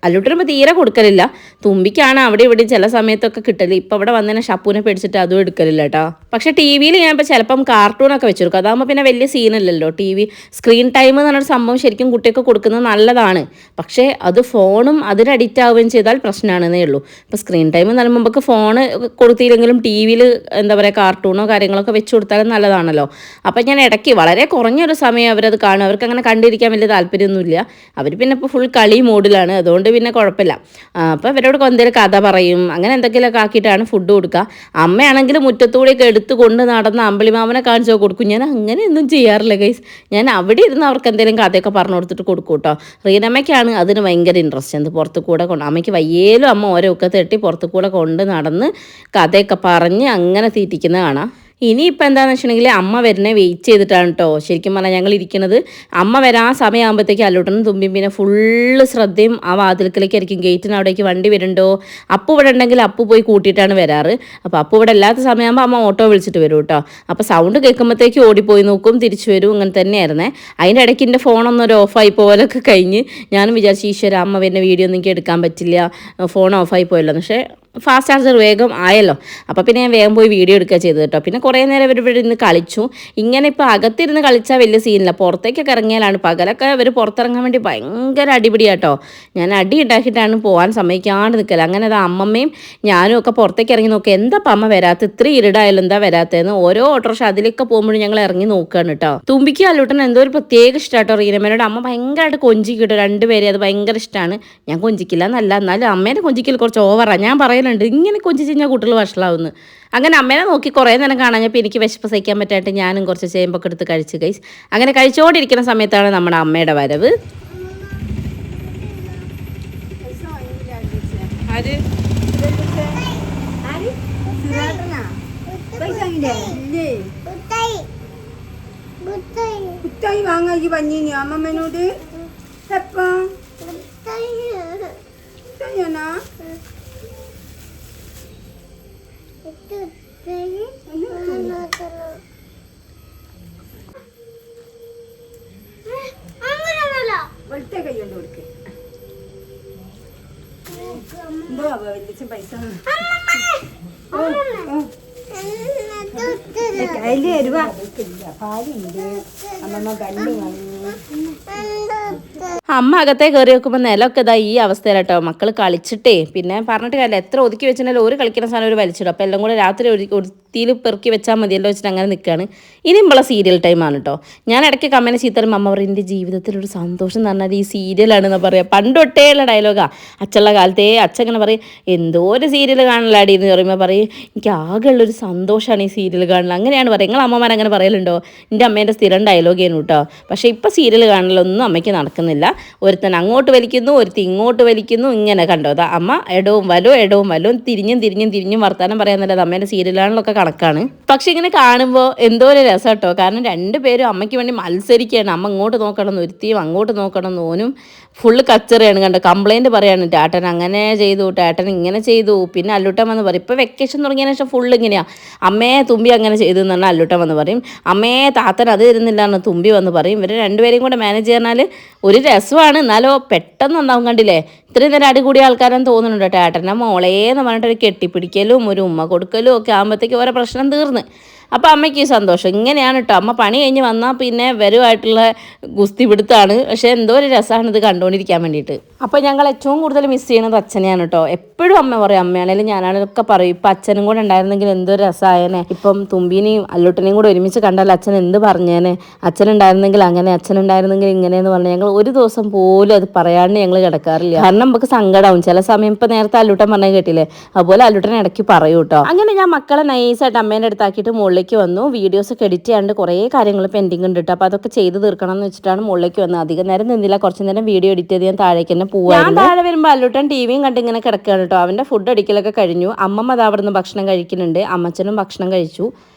അല്ലൂട്ടനുമ്പോൾ തീരെ കൊടുക്കലില്ല. തുമ്പിക്കാണ് അവിടെ ഇവിടെ ചില സമയത്തൊക്കെ കിട്ടല്. ഇപ്പം ഇവിടെ വന്നതിനെ ഷപ്പൂനെ പേടിച്ചിട്ട് അതും എടുക്കലില്ല കേട്ടോ. പക്ഷേ ടി വിയിൽ ഞാൻ ഇപ്പോൾ ചിലപ്പം കാർട്ടൂണൊക്കെ വെച്ചെടുക്കും. അതാകുമ്പോൾ പിന്നെ വലിയ സീനല്ലല്ലോ. ടി വി സ്ക്രീൻ ടൈം എന്ന് പറഞ്ഞൊരു സംഭവം ശരിക്കും കുട്ടിയൊക്കെ കൊടുക്കുന്നത് നല്ലതാണ്. പക്ഷേ അത് ഫോണും അതിന് അഡിക്റ്റ് ആവുകയും ചെയ്താൽ പ്രശ്നമാണെന്നേ ഉള്ളൂ. ഇപ്പോൾ സ്ക്രീൻ ടൈം എന്ന് പറയുമ്പോൾ ഫോണ് കൊടുത്തില്ലെങ്കിലും ടി വിയിൽ എന്താ പറയുക കാർട്ടൂണോ കാര്യങ്ങളൊക്കെ വെച്ച് കൊടുത്താലും നല്ലതാണല്ലോ. അപ്പം ഞാൻ ഇടയ്ക്ക് വളരെ കുറഞ്ഞൊരു സമയം അവരത് കാണും. അവർക്ക് അങ്ങനെ കണ്ടിരിക്കാൻ വലിയ താല്പര്യമൊന്നുമില്ല. അവർ പിന്നെ ഇപ്പോൾ ഫുൾ കളി മോഡിലാണ്. അതുകൊണ്ട് പിന്നെ കുഴപ്പമില്ല. അപ്പോൾ ഇവരോട് എന്തെങ്കിലും കഥ പറയും, അങ്ങനെ എന്തെങ്കിലുമൊക്കെ ആക്കിയിട്ടാണ് ഫുഡ് കൊടുക്കുക. അമ്മയാണെങ്കിൽ മുറ്റത്തൂടെയൊക്കെ എടുത്ത് കൊണ്ട് നടന്ന് അമ്പിളിമാമനെ കാണിച്ചോ കൊടുക്കും. ഞാൻ അങ്ങനെയൊന്നും ചെയ്യാറില്ല ഗൈസ്. ഞാൻ അവിടെ ഇരുന്ന് അവർക്ക് എന്തെങ്കിലും കഥയൊക്കെ പറഞ്ഞു കൊടുത്തിട്ട് കൊടുക്കും കേട്ടോ. റീനമ്മയ്ക്കാണ് അതിന് ഭയങ്കര ഇൻട്രസ്റ്റ്. എന്ത് പുറത്ത് കൂടെ അമ്മയ്ക്ക് വയ്യേലും അമ്മ ഓരോ ഒക്കെ തട്ടി പുറത്ത് കൂടെ കൊണ്ട് നടന്ന് കഥയൊക്കെ പറഞ്ഞ് അങ്ങനെ തീറ്റിക്കുന്നത് കാണാം. ഇനിയിപ്പോൾ എന്താണെന്ന് വെച്ചിട്ടുണ്ടെങ്കിൽ അമ്മ വരുന്നേ വെയിറ്റ് ചെയ്തിട്ടാണ് കേട്ടോ ശരിക്കും പറഞ്ഞാൽ ഞങ്ങൾ ഇരിക്കുന്നത്. അമ്മ വരാൻ സമയമാകുമ്പോഴത്തേക്ക് അല്ലൂട്ടനും തുമ്പിയും പിന്നെ ഫുള്ള് ശ്രദ്ധയും ആ വാതിൽക്കലേക്കായിരിക്കും. ഗേറ്റിന് അവിടേക്ക് വണ്ടി വരുന്നുണ്ടോ, അപ്പു ഇവിടെ ഉണ്ടെങ്കിൽ അപ്പു പോയി കൂട്ടിയിട്ടാണ് വരാറ്. അപ്പോൾ അപ്പു ഇവിടെ ഇല്ലാത്ത സമയമാകുമ്പോൾ അമ്മ ഓട്ടോ വിളിച്ചിട്ട് വരും കേട്ടോ. അപ്പോൾ സൗണ്ട് കേൾക്കുമ്പോഴത്തേക്ക് ഓടിപ്പോയി നോക്കും, തിരിച്ചു വരും. ഇങ്ങനെ തന്നെയായിരുന്നേ. അതിൻ്റെ ഇടയ്ക്ക് എൻ്റെ ഫോണൊന്നൊരു ഓഫായി പോലൊക്കെ കഴിഞ്ഞ് ഞാനും വിചാരിച്ചു ഈശ്വര അമ്മ വരുന്ന വീഡിയോ ഒന്നും എനിക്ക് എടുക്കാൻ പറ്റില്ല, ഫോൺ ഓഫായി പോയല്ലോ. പക്ഷേ ഫാസ്റ്റ് ചാർജർ വേഗം ആയല്ലോ. അപ്പോൾ പിന്നെ ഞാൻ വേഗം പോയി വീഡിയോ എടുക്കുക ചെയ്തത് കേട്ടോ. പിന്നെ കുറേ നേരം ഇവിടെ ഇരുന്ന് കളിച്ചു. ഇങ്ങനെ ഇപ്പോൾ അകത്തിരുന്ന് കളിച്ചാൽ വലിയ സീനില്ല. പുറത്തേക്കൊക്കെ ഇറങ്ങിയാലാണ്. പകലൊക്കെ ഇവർ പുറത്തിറങ്ങാൻ വേണ്ടി ഭയങ്കര അടിപിടിയാട്ടോ. ഞാൻ അടി ഉണ്ടാക്കിയിട്ടാണ് പോകാൻ സമ്മതിക്കാണ്ട് നിൽക്കല്. അങ്ങനെ അത് അമ്മമ്മയും ഞാനും ഒക്കെ പുറത്തേക്ക് ഇറങ്ങി നോക്കുക. എന്താ അമ്മ വരാത്ത, ഇത്ര ഇരുടായാലും എന്താ വരാത്തതെന്ന് ഓരോ ഓട്ടോറിക്ഷ അതിലൊക്കെ പോകുമ്പോഴും ഞങ്ങൾ ഇറങ്ങി നോക്കുകയാണ് കേട്ടോ. തുമ്പിക്ക് അല്ലൂട്ടൻ എന്തോ ഒരു പ്രത്യേക ഇഷ്ടമാട്ടോ റീനമ്മേനോട്. അമ്മ ഭയങ്കരമായിട്ട് കൊഞ്ചിക്കിട്ടോ രണ്ടുപേരെ. അത് ഭയങ്കര ഇഷ്ടമാണ്. ഞാൻ കൊഞ്ചിക്കില്ല എന്നല്ല, എന്നാലും അമ്മേനെ കൊഞ്ചിക്കൽ കുറച്ച് ഓവറാണ്. ഞാൻ പറയുന്നത് പറയാനുണ്ട്, ഇങ്ങനെ കൊഞ്ചിച്ച് കഴിഞ്ഞാൽ കുട്ടികൾ വഷളാവുന്നു. അങ്ങനെ അമ്മേനെ നോക്കി കുറേ നേരം കാണാഞ്ഞപ്പോൾ എനിക്ക് വിശപ്പ് സഹിക്കാൻ പറ്റായിട്ട് ഞാനും കുറച്ച് ചേമ്പൊക്കെ എടുത്ത് കഴിച്ച് ഗൈസ്. അങ്ങനെ കഴിച്ചുകൊണ്ടിരിക്കുന്ന സമയത്താണ് നമ്മുടെ അമ്മയുടെ വരവ്.
മുട്ടായി വാങ്ങാൻ പറഞ്ഞിനി അമ്മമ്മനോട്. എപ്പാ മുട്ടായിയാണോ? വെളുത്ത കൈ കൊണ്ട് കൊടുക്ക്. എന്തോ വലിയ പൈസ കയ്യില് തരുവാ. ഭാര്യയുണ്ട് അമ്മമ്മ കണ്ടു.
അമ്മ അകത്തെ കയറി വെക്കുമ്പോൾ നിലമൊക്കെ ഇതാ ഈ അവസ്ഥയിലാട്ടോ. മക്കൾ കളിച്ചിട്ടേ പിന്നെ പറഞ്ഞിട്ട് കാര്യമില്ല, എത്ര ഒതുക്കി വെച്ചിട്ടുണ്ടെങ്കിൽ ഒരു കളിക്കുന്ന സാധനം ഒരു വലിച്ചിടും. അപ്പോൾ എല്ലാം കൂടെ രാത്രി ഒരുത്തിയിൽ പെറുക്കി വെച്ചാൽ മതിയല്ലോ വെച്ചിട്ട് അങ്ങനെ നിൽക്കുകയാണ്. ഇനി നമ്മളെ സീരിയൽ ടൈമാണ് കേട്ടോ. ഞാൻ ഇടയ്ക്ക് കമ്മനെ ചീത്തരും അമ്മ പറയും എൻ്റെ ജീവിതത്തിലൊരു സന്തോഷം എന്ന് പറഞ്ഞാൽ ഈ സീരിയലാണെന്ന് പറയാം. പണ്ട് തൊട്ടേയുള്ള ഡയലോഗാണ്. അച്ഛനുള്ള കാലത്തേ അച്ഛൻ ഇങ്ങനെ പറയും എന്തോ ഒരു സീരിയൽ കാണലാടി എന്ന് പറയുമ്പോൾ പറയും എനിക്ക് ആകെയുള്ളൊരു സന്തോഷമാണ് ഈ സീരിയൽ കാണൽ. അങ്ങനെയാണ് പറയുക. നിങ്ങൾ അമ്മമാരങ്ങനെ പറയലുണ്ടോ? എൻ്റെ അമ്മേൻ്റെ സ്ഥിരം ഡയലോഗേനു കേട്ടോ. പക്ഷേ ഇപ്പോൾ സീരിയൽ കാണലൊന്നും അമ്മയ്ക്ക് നടക്കുന്നില്ല. ഒരുത്തൻ അങ്ങോട്ട് വലിക്കുന്നു, ഒരുത്തി ഇങ്ങോട്ട് വലിക്കുന്നു, ഇങ്ങനെ കണ്ടോ അതാ അമ്മ എടവും വലവും തിരിഞ്ഞും വർത്താനം പറയാന്നല്ലാതെ അമ്മേൻ്റെ സീരിയലാണല്ലോ കണക്കാണ്. പക്ഷെ ഇങ്ങനെ കാണുമ്പോൾ എന്തോ ഒരു രസം കേട്ടോ. കാരണം രണ്ടുപേരും അമ്മയ്ക്ക് വേണ്ടി മത്സരിക്കുകയാണ്. അമ്മ ഇങ്ങോട്ട് നോക്കണം എന്ന് ഒരുത്തിയും അങ്ങോട്ട് നോക്കണം എന്ന് ഓനും ഫുള്ള് കച്ചറയാണ്. കണ്ടോ കംപ്ലൈൻറ്റ് പറയാണ്. ടാട്ടൻ അങ്ങനെ ചെയ്തു, ടാട്ടൻ ഇങ്ങനെ ചെയ്തു. പിന്നെ അല്ലുട്ടൻ വന്ന് പറയും. ഇപ്പോൾ വെക്കേഷൻ തുടങ്ങിയതിന് ശേഷം ഫുള്ള് ഇങ്ങനെയാണ്. അമ്മയെ തുമ്പി അങ്ങനെ ചെയ്തു എന്ന് പറഞ്ഞാൽ അല്ലുട്ടൻ വന്ന് പറയും. അമ്മയെ താത്തൻ അത് തരുന്നില്ല എന്ന് തുമ്പി വന്ന് പറയും. ഇവർ രണ്ടുപേരെയും കൂടെ മാനേജ് ചെയ്യാനാൽ ഒരു രസമാണ്. എന്നാലോ പെട്ടെന്ന് ഒന്നാവും. കണ്ടില്ലേ ഇത്രയും നേരം അടികൂടിയ ആൾക്കാരെന്ന് തോന്നുന്നുണ്ട്. ടാട്ടൻ്റെ മോളേന്ന് പറഞ്ഞിട്ട് ഒരു കെട്ടിപ്പിടിക്കലും ഒരു ഉമ്മ കൊടുക്കലും ഒക്കെ ആകുമ്പോഴത്തേക്ക് ഓരോ പ്രശ്നം തീർന്ന്. അപ്പോൾ അമ്മയ്ക്ക് സന്തോഷം. ഇങ്ങനെയാണ് കേട്ടോ. അമ്മ പണി കഴിഞ്ഞ് വന്നാൽ പിന്നെ വരുമായിട്ടുള്ള ഗുസ്തി പിടുത്താണ്. പക്ഷേ എന്തോ ഒരു രസമാണ് ഇത് കണ്ടുകൊണ്ടിരിക്കാൻ വേണ്ടിയിട്ട്. അപ്പോൾ ഞങ്ങൾ ഏറ്റവും കൂടുതൽ മിസ് ചെയ്യുന്നത് അച്ഛനെയാണ് കേട്ടോ. എപ്പോഴും അമ്മ പറയും, അമ്മയാണേലും ഞാനാണേലൊക്കെ പറയും ഇപ്പം അച്ഛനും കൂടെ ഉണ്ടായിരുന്നെങ്കിൽ എന്തൊരു രസമായേനെ. ഇപ്പം തുമ്പീനെയും അല്ലുട്ടനെയും കൂടെ ഒരുമിച്ച് കണ്ടാൽ അച്ഛൻ എന്ത് പറഞ്ഞേനെ. അച്ഛനുണ്ടായിരുന്നെങ്കിൽ അങ്ങനെ, അച്ഛനുണ്ടായിരുന്നെങ്കിൽ ഇങ്ങനെയെന്ന് പറഞ്ഞാൽ ഞങ്ങൾ ഒരു ദിവസം പോലും അത് പറയാണ്ട് ഞങ്ങൾ കിടക്കാറില്ല. കാരണം നമുക്ക് സങ്കടമാവും ചില സമയം. ഇപ്പം നേരത്തെ അല്ലുട്ടൻ പറഞ്ഞാൽ കേട്ടില്ലേ, അതുപോലെ അല്ലുട്ടൻ ഇടയ്ക്ക് പറയൂ കേട്ടോ. അങ്ങനെ ഞാൻ മക്കളെ നൈസായിട്ട് അമ്മേൻ്റെ അടുത്താക്കിയിട്ട് മുകളിലേക്ക് വന്നു. വീഡിയോസൊക്കെ എഡിറ്റ് ചെയ്യാണ്ട് കുറേ കാര്യങ്ങൾ പെൻഡിങ് ഉണ്ട് കേട്ടോ. അപ്പോൾ അതൊക്കെ ചെയ്ത് തീർക്കണം എന്ന് വെച്ചിട്ടാണ് മുകളിലേക്ക് വന്നത്. അധികം നേരം നിന്നില്ല, കുറച്ച് നേരം വീഡിയോ എഡിറ്റ് ചെയ്ത് ഞാൻ താഴേക്ക് തന്നെ പോവാം. ഞാൻ താഴെ വരുമ്പോൾ അല്ലുട്ടൻ ടിവിയും കണ്ട് ഇങ്ങനെ കിടക്കുകയാണ് കേട്ടോ. അവൻ്റെ ഫുഡ് അടിക്കലൊക്കെ കഴിഞ്ഞു. അമ്മമ്മ അത് അവിടെ നിന്ന് ഭക്ഷണം കഴിക്കുന്നുണ്ട്. അമ്മച്ചനും ഭക്ഷണം കഴിച്ചു.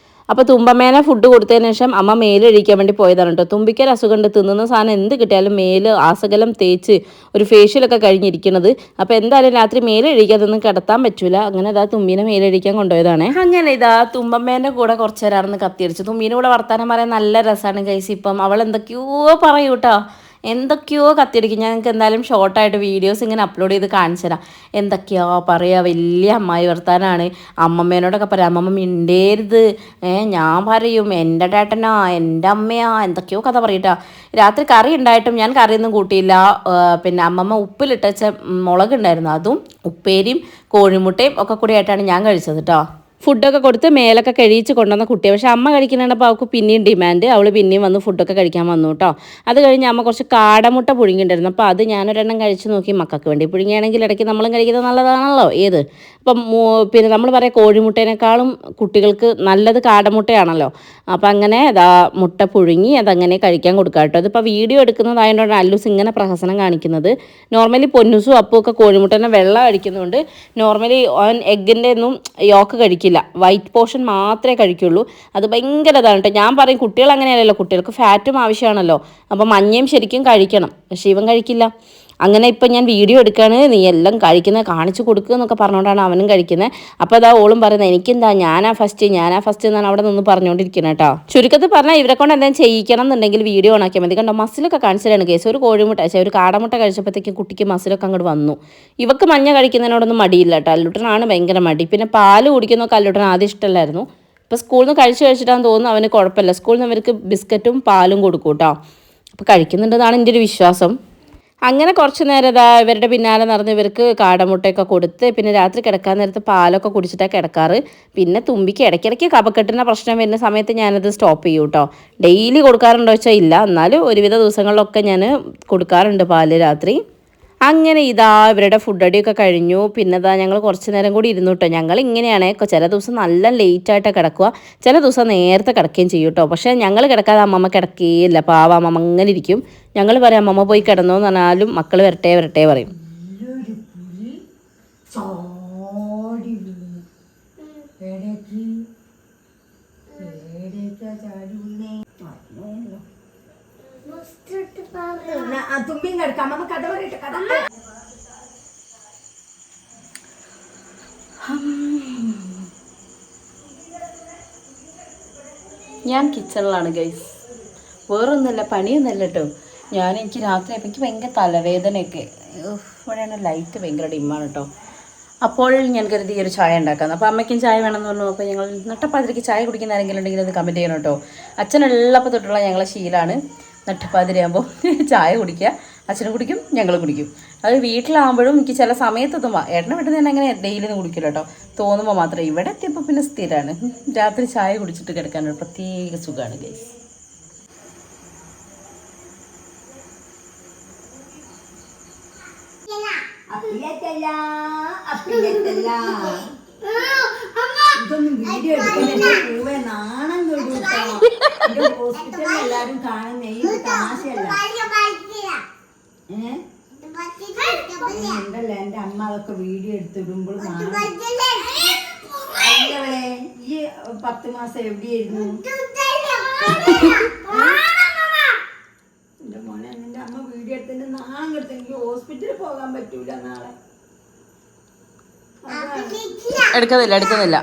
അപ്പോൾ തുമ്പമ്മേനെ ഫുഡ് കൊടുത്തതിന് ശേഷം അമ്മ മേല് കഴിക്കാൻ വേണ്ടി പോയതാണ് കേട്ടോ. തുമ്പിക്കൊരു അസുഖമുണ്ട്, തിന്നുന്ന സാധനം എന്ത് കിട്ടിയാലും മേല് ആസകലം തേച്ച് ഒരു ഫേഷ്യലൊക്കെ കഴിഞ്ഞിരിക്കുന്നത്. അപ്പോൾ എന്തായാലും രാത്രി മേല് കഴിക്കാതൊന്നും കിടത്താൻ പറ്റൂല. അങ്ങനെ ഇതാ തുമ്പീനെ മേല് കഴിക്കാൻ കൊണ്ടുപോയതാണ്. അങ്ങനെ ഇതാ തുമ്പമ്മേൻ്റെ കൂടെ കുറച്ച് നേരം കത്തിയടിച്ചു. തുമ്പീൻ്റെ കൂടെ വർത്താനം പറയാൻ നല്ല രസമാണ് ഗൈസ്. ഇപ്പം അവൾ എന്തൊക്കെയോ പറയൂ കേട്ടോ. എന്തൊക്കെയോ കത്തിയടിക്കും. ഞാൻ നിങ്ങൾക്ക് എന്തായാലും ഷോർട്ടായിട്ട് വീഡിയോസ് ഇങ്ങനെ അപ്ലോഡ് ചെയ്ത് കാണിച്ചു തരാം. എന്തൊക്കെയോ പറയുക. വലിയ അമ്മായി വർത്താനാണ്. അമ്മമ്മേനോടൊക്കെ പറയാം അമ്മമ്മ മിണ്ടേരുത്, ഞാൻ പറയും എൻ്റെ ചേട്ടനാ എൻ്റെ അമ്മയാ എന്തൊക്കെയോ കഥ പറയട്ടോ. രാത്രി കറി ഉണ്ടായിട്ടും ഞാൻ കറിയൊന്നും കൂട്ടിയില്ല. പിന്നെ അമ്മമ്മ ഉപ്പിലിട്ട മുളക് ഉണ്ടായിരുന്നു, അതും ഉപ്പേരിയും കോഴിമുട്ടയും ഒക്കെ കൂടി ആയിട്ടാണ് ഞാൻ കഴിച്ചത് കേട്ടോ. ഫുഡൊക്കെ കൊടുത്ത് മേലൊക്കെ കഴിച്ച് കൊണ്ടുവന്ന കുട്ടിയാണ്. പക്ഷേ അമ്മ കഴിക്കുന്നുണ്ടപ്പോൾ അവൾക്ക് പിന്നെയും ഡിമാൻഡ്. അവൾ പിന്നെയും വന്ന് ഫുഡൊക്കെ കഴിക്കാൻ വന്നു കേട്ടോ. അത് കഴിഞ്ഞ് അമ്മ കുറച്ച് കാടമുട്ട പുഴുങ്ങിയിട്ടുണ്ടായിരുന്നു. അപ്പോൾ അത് ഞാനൊരെണ്ണം കഴിച്ച് നോക്കി. മക്കൾക്ക് വേണ്ടി പുഴുങ്ങിയാണെങ്കിൽ ഇടയ്ക്ക് നമ്മളും കഴിക്കുന്നത് നല്ലതാണല്ലോ ഏത്. അപ്പം പിന്നെ നമ്മൾ പറയാം കോഴിമുട്ടേനേക്കാളും കുട്ടികൾക്ക് നല്ലത് കാടമുട്ടയാണല്ലോ. അപ്പം അങ്ങനെ അതാ മുട്ട പുഴുങ്ങി അതങ്ങനെ കഴിക്കാൻ കൊടുക്കുക കേട്ടോ. അതിപ്പോൾ വീഡിയോ എടുക്കുന്നതായതുകൊണ്ടാണ് അല്ലൂസ് ഇങ്ങനെ പ്രഹസനം കാണിക്കുന്നത്. നോർമലി പൊന്നൂസും അപ്പും ഒക്കെ കോഴിമുട്ടേനെ വെള്ളം അടിക്കുന്നുണ്ട്. നോർമലി ഓൻ എഗ്ഗിൻ്റെ ഒന്നും യോക്ക് കഴിക്കില്ല, വൈറ്റ് പോർഷൻ മാത്രമേ കഴിക്കുള്ളൂ. അത് ഭയങ്കര ഇതാണ് കേട്ടോ. ഞാൻ പറയും കുട്ടികൾ അങ്ങനെയല്ലല്ലോ, കുട്ടികൾക്ക് ഫാറ്റും ആവശ്യമാണല്ലോ. അപ്പം മഞ്ഞയും ശരിക്കും കഴിക്കണം, പക്ഷേ ഇവൻ കഴിക്കില്ല. അങ്ങനെ ഇപ്പം ഞാൻ വീഡിയോ എടുക്കുകയാണ്, നീ എല്ലാം കഴിക്കുന്നത് കാണിച്ചു കൊടുക്കുക എന്നൊക്കെ പറഞ്ഞുകൊണ്ടാണ് അവനും കഴിക്കുന്നത്. അപ്പോൾ അതാ ഓളും പറയുന്നത് എനിക്കെന്താ ഞാനാ ഫസ്റ്റ് എന്നാണ് അവിടെ നിന്ന് പറഞ്ഞുകൊണ്ടിരിക്കുന്നത് കേട്ടോ. ചുരുക്കത്തിൽ പറഞ്ഞാൽ ഇവരെ കൊണ്ട് എന്തെങ്കിലും ചെയ്യിക്കണം എന്നുണ്ടെങ്കിൽ വീഡിയോ ഓണാക്കിയാൽ മതി. കണ്ടോ മസിലൊക്കെ കാണിച്ചിട്ടാണ് കേസ്. ഒരു കോഴിമുട്ട ഒരു കാടമുട്ട കഴിച്ചപ്പോഴത്തേക്കും കുട്ടിക്ക് മസിലൊക്കെ അങ്ങോട്ട് വന്നു. ഇവക്ക് മഞ്ഞ കഴിക്കുന്നതിനോടൊന്നും മടിയില്ല കേട്ടോ. അല്ലുട്ടനാണ് ഭയങ്കര മടി. പിന്നെ പാല് കുടിക്കുന്നതൊക്കെ അല്ലുട്ടൻ ആദ്യം ഇഷ്ടമല്ലായിരുന്നു. ഇപ്പോൾ സ്കൂളിൽ നിന്ന് കഴിച്ചിട്ടാന്ന് തോന്നുന്നു അവന് കുഴപ്പമില്ല. സ്കൂളിൽ നിന്ന് അവർക്ക് ബിസ്ക്കറ്റും പാലും കൊടുക്കും കേട്ടോ. അപ്പോൾ കഴിക്കുന്നുണ്ടെന്നാണ് എൻ്റെ ഒരു വിശ്വാസം. അങ്ങനെ കുറച്ച് നേരം ഇതാ ഇവരുടെ പിന്നാലെ നടന്ന് ഇവർക്ക് കാടമുട്ടയൊക്കെ കൊടുത്ത് പിന്നെ രാത്രി കിടക്കാൻ നേരത്ത് പാലൊക്കെ കുടിച്ചിട്ടാണ് കിടക്കാറ്. പിന്നെ തുമ്പിക്ക് ഇടയ്ക്കിടയ്ക്ക് കഫക്കെട്ടിൻ്റെ പ്രശ്നം വരുന്ന സമയത്ത് ഞാനത് സ്റ്റോപ്പ് ചെയ്യും കേട്ടോ. ഡെയിലി കൊടുക്കാറുണ്ടോ വെച്ചാൽ ഇല്ല, എന്നാലും ഒരുവിധ ദിവസങ്ങളിലൊക്കെ ഞാൻ കൊടുക്കാറുണ്ട് പാല് രാത്രി. അങ്ങനെ ഇതാ ഇവരുടെ ഫുഡ് അടിയൊക്കെ കഴിഞ്ഞു. പിന്നെ ഇതാ ഞങ്ങൾ കുറച്ച് നേരം കൂടി ഇരുന്നു കേട്ടോ. ഞങ്ങൾ ഇങ്ങനെയാണ്, ചില ദിവസം നല്ല ലേറ്റായിട്ടാണ് കിടക്കുക, ചില ദിവസം നേരത്തെ കിടക്കുകയും ചെയ്യും കേട്ടോ. പക്ഷേ ഞങ്ങൾ കിടക്കാതെ അമ്മമ്മ കിടക്കുകയില്ല, പാവ അമ്മമ്മ അങ്ങനെ ഇരിക്കും. ഞങ്ങൾ പറയും അമ്മമ്മ പോയി കിടന്നോ എന്ന് പറഞ്ഞാലും മക്കൾ വരട്ടെ വരട്ടെ പറയും.
തുമ്പിയും കിടക്കാം. അമ്മ കഥ പറയട്ടെ, കഥ.
ഞാൻ കിച്ചണിലാണ് ഗൈസ്, വേറൊന്നുമല്ല, പണിയൊന്നുമല്ല കേട്ടോ. എനിക്ക് രാത്രി എനിക്ക് ഭയങ്കര തലവേദനയൊക്കെ, ഇവിടെയാണ് ലൈറ്റ് ഭയങ്കര ഡിമ്മാണ് കേട്ടോ. അപ്പോൾ ഞാൻ കരുതി ഒരു ചായ ഉണ്ടാക്കാം. അപ്പോൾ അമ്മയ്ക്കും ചായ വേണമെന്ന് പറഞ്ഞു. അപ്പോൾ ഞങ്ങൾ നട്ടപ്പാതിരിക്ക് ചായ കുടിക്കുന്ന ആരെങ്കിലും ഉണ്ടെങ്കിൽ അത് കമൻറ്റ് ചെയ്യണം കേട്ടോ. അച്ഛനുള്ളപ്പോൾ തൊട്ടുള്ള ഞങ്ങളെ ശീലമാണ് നട്ടപ്പാതിരിയാകുമ്പോൾ ചായ കുടിക്കുക. അച്ഛനും കുടിക്കും, ഞങ്ങളും കുടിക്കും. അത് വീട്ടിലാകുമ്പോഴും എനിക്ക് ചില സമയത്തൊന്നും ഏട്ടനെ വീട്ടിൽ നിന്ന് അങ്ങനെ ഡെയിലി ഒന്നും കുടിക്കില്ല കേട്ടോ, തോന്നുമ്പോൾ മാത്രമേ. ഇവിടെ എത്തിയപ്പോൾ പിന്നെ സ്ഥിരമാണ് രാത്രി ചായ കുടിച്ചിട്ട് കിടക്കാനൊരു പ്രത്യേക സുഖമാണ് ഗൈസ്.
ഇതൊന്നും വീഡിയോ എടുക്കുന്ന നാണം തൊടുട്ടോ. ഹോസ്പിറ്റലിൽ എല്ലാരും കാണുന്ന ഈ തമാശയല്ല. ഉണ്ടല്ലോ എന്റെ അമ്മ അതൊക്കെ വീഡിയോ എടുത്തിടുമ്പോൾ അല്ലവളെ ഈ 10 മാസം എവിടെയായിരുന്നു എന്റെ മോനെ? നിന്റെ അമ്മ വീഡിയോ എടുത്തതിന്റെ നാണം കെടുത്ത് എനിക്ക് ഹോസ്പിറ്റലിൽ പോകാൻ പറ്റൂല നാളെ.
എടുക്കുന്നില്ല.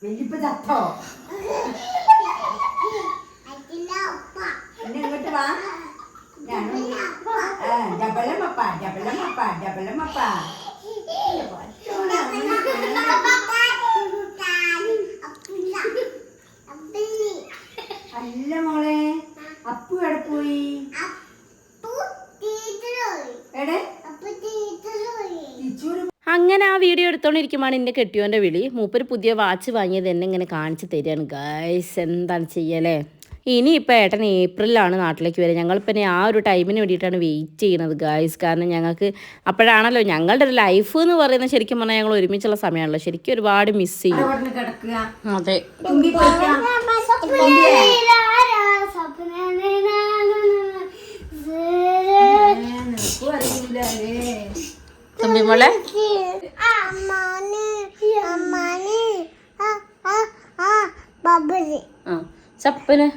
വലിയപ്പ ചത്തോ? പിന്നെ ഇങ്ങോട്ട് വാ. ഡബലമപ്പ. അല്ല മോളെ, അപ്പു എവിടെ പോയി?
അങ്ങനെ ആ വീഡിയോ എടുത്തോണ്ടിരിക്കുമ്പോൾ എൻ്റെ കെട്ടിയോൻ്റെ വിളി. മൂപ്പര് പുതിയ വാച്ച് വാങ്ങിയത് എന്നെ ഇങ്ങനെ കാണിച്ച് തരികയാണ് ഗൈസ്. എന്താണ് ചെയ്യലേ? ഇനിയിപ്പോൾ ഏട്ടൻ ഏപ്രിലാണ് നാട്ടിലേക്ക് വരിക. ഞങ്ങളിപ്പോൾ ആ ഒരു ടൈമിന് വേണ്ടിയിട്ടാണ് വെയിറ്റ് ചെയ്യുന്നത് ഗൈസ്. കാരണം ഞങ്ങൾക്ക് അപ്പോഴാണല്ലോ ഞങ്ങളുടെ ഒരു ലൈഫ് എന്ന് പറയുന്നത്. ശരിക്കും പറഞ്ഞാൽ ഞങ്ങൾ ഒരുമിച്ചുള്ള സമയമാണല്ലോ. ശരിക്കും ഒരുപാട് മിസ് ചെയ്യും. അതെ, തുമ്പിമോളെ ചപ്പന്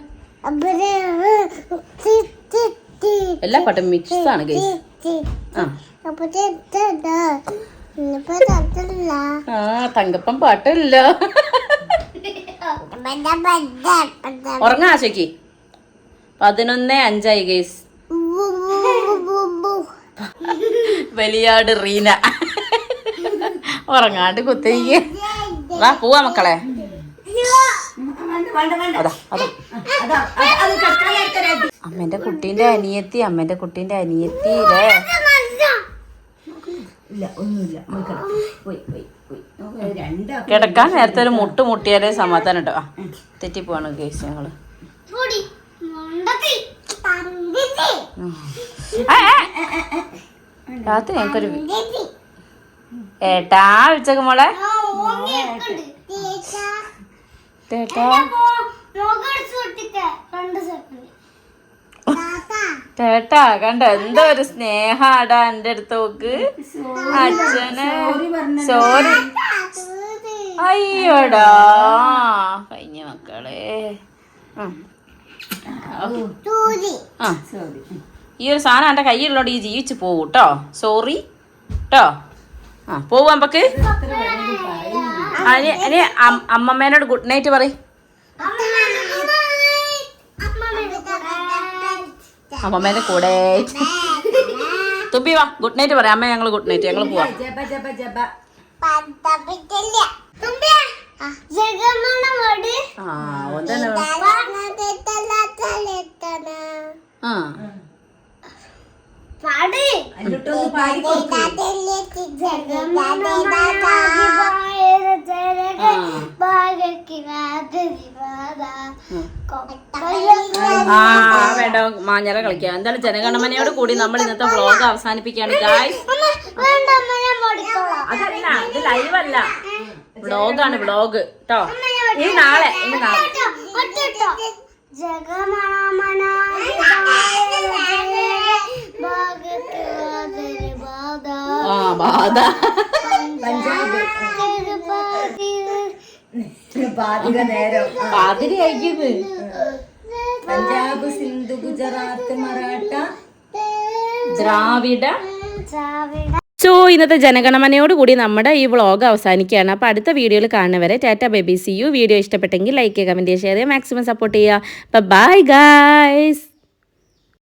എല്ലാ പാട്ടും മിക്സ് ആണ് ഗൈസ്. തങ്കപ്പം പാട്ടില്ല. ഉറങ്ങാ ആശയ്ക്ക് 11:05 ഗൈസ്. വലിയാട് റീന ഉറങ്ങാണ്ട് കുത്തിരിക്ക. വാ പോവാ മക്കളെ. അമ്മേന്റെ കുട്ടീന്റെ അനിയത്തിയില്ലേ? കിടക്കാൻ നേരത്തെ ഒരു മുട്ടിയാലേ സമാധാനം കേട്ടോ. തെറ്റിപ്പോവാണ് കേസ് ഞങ്ങള്. രാത്രി ഞങ്ങൾക്കൊരു ഏട്ടാ വിളിച്ചേക്ക് മോളെ. ചേട്ടാ കണ്ടോ എന്തോ ഒരു സ്നേഹാടാ എന്റെ അടുത്ത് നോക്ക്. അച്ഛന് സോറി. അയ്യോടാ കഴിഞ്ഞ മക്കളെ. ഈ ഒരു സാധനം എന്റെ കയ്യിലുള്ളോട് ഈ ജീവിച്ചു പോവും കേട്ടോ. സോറി കേട്ടോ. പോവും അമ്പക്ക്. അമ്മമ്മേനോട് ഗുഡ് നൈറ്റ് പറയും. അമ്മമ്മേന്റെ കൂടെ തുമ്പി വാ ഗുഡ് നൈറ്റ് പറയാം അമ്മ ഞങ്ങൾ ഗുഡ് നൈറ്റ് ഞങ്ങൾ പോവാം
ജപ ജപ ജപ
ആ ഒന്നല്ല ആ
എന്നിട്ടൊന്ന് പാടി കൊടുക്ക്.
ആ വേണ്ട മാഞ്ഞാല കളിക്കാം. എന്തായാലും ജനഗണമനയോട് കൂടി നമ്മൾ ഇന്നത്തെ വ്ളോഗ് അവസാനിപ്പിക്കുകയാണ് ഗായ്സ്. അതല്ല ഇത് ലൈവ് അല്ല, വ്ളോഗാണ് വ്ളോഗ് കേട്ടോ. ഇനി നാളെ ആ ബാധ
പാതിക നേരം
പാതിരി അയക്കുന്നത്
പഞ്ചാബ്, സിന്ധു, ഗുജറാത്ത്, മറാഠ,
ദ്രാവിഡ. സോ ഇന്നത്തെ ജനഗണമനയോട് കൂടി നമ്മുടെ ഈ വ്ളോഗ് അവസാനിക്കുകയാണ്. അപ്പോൾ അടുത്ത വീഡിയോയിൽ കാണുന്നവരെ tata baby see you. Video ഇഷ്ടപ്പെട്ടെങ്കിൽ ലൈക്ക് ചെയ്യുക, കമൻറ്റ് ചെയ്യുക, ഷെയർ ചെയ്യുക, മാക്സിമം സപ്പോർട്ട് ചെയ്യുക. Bye guys.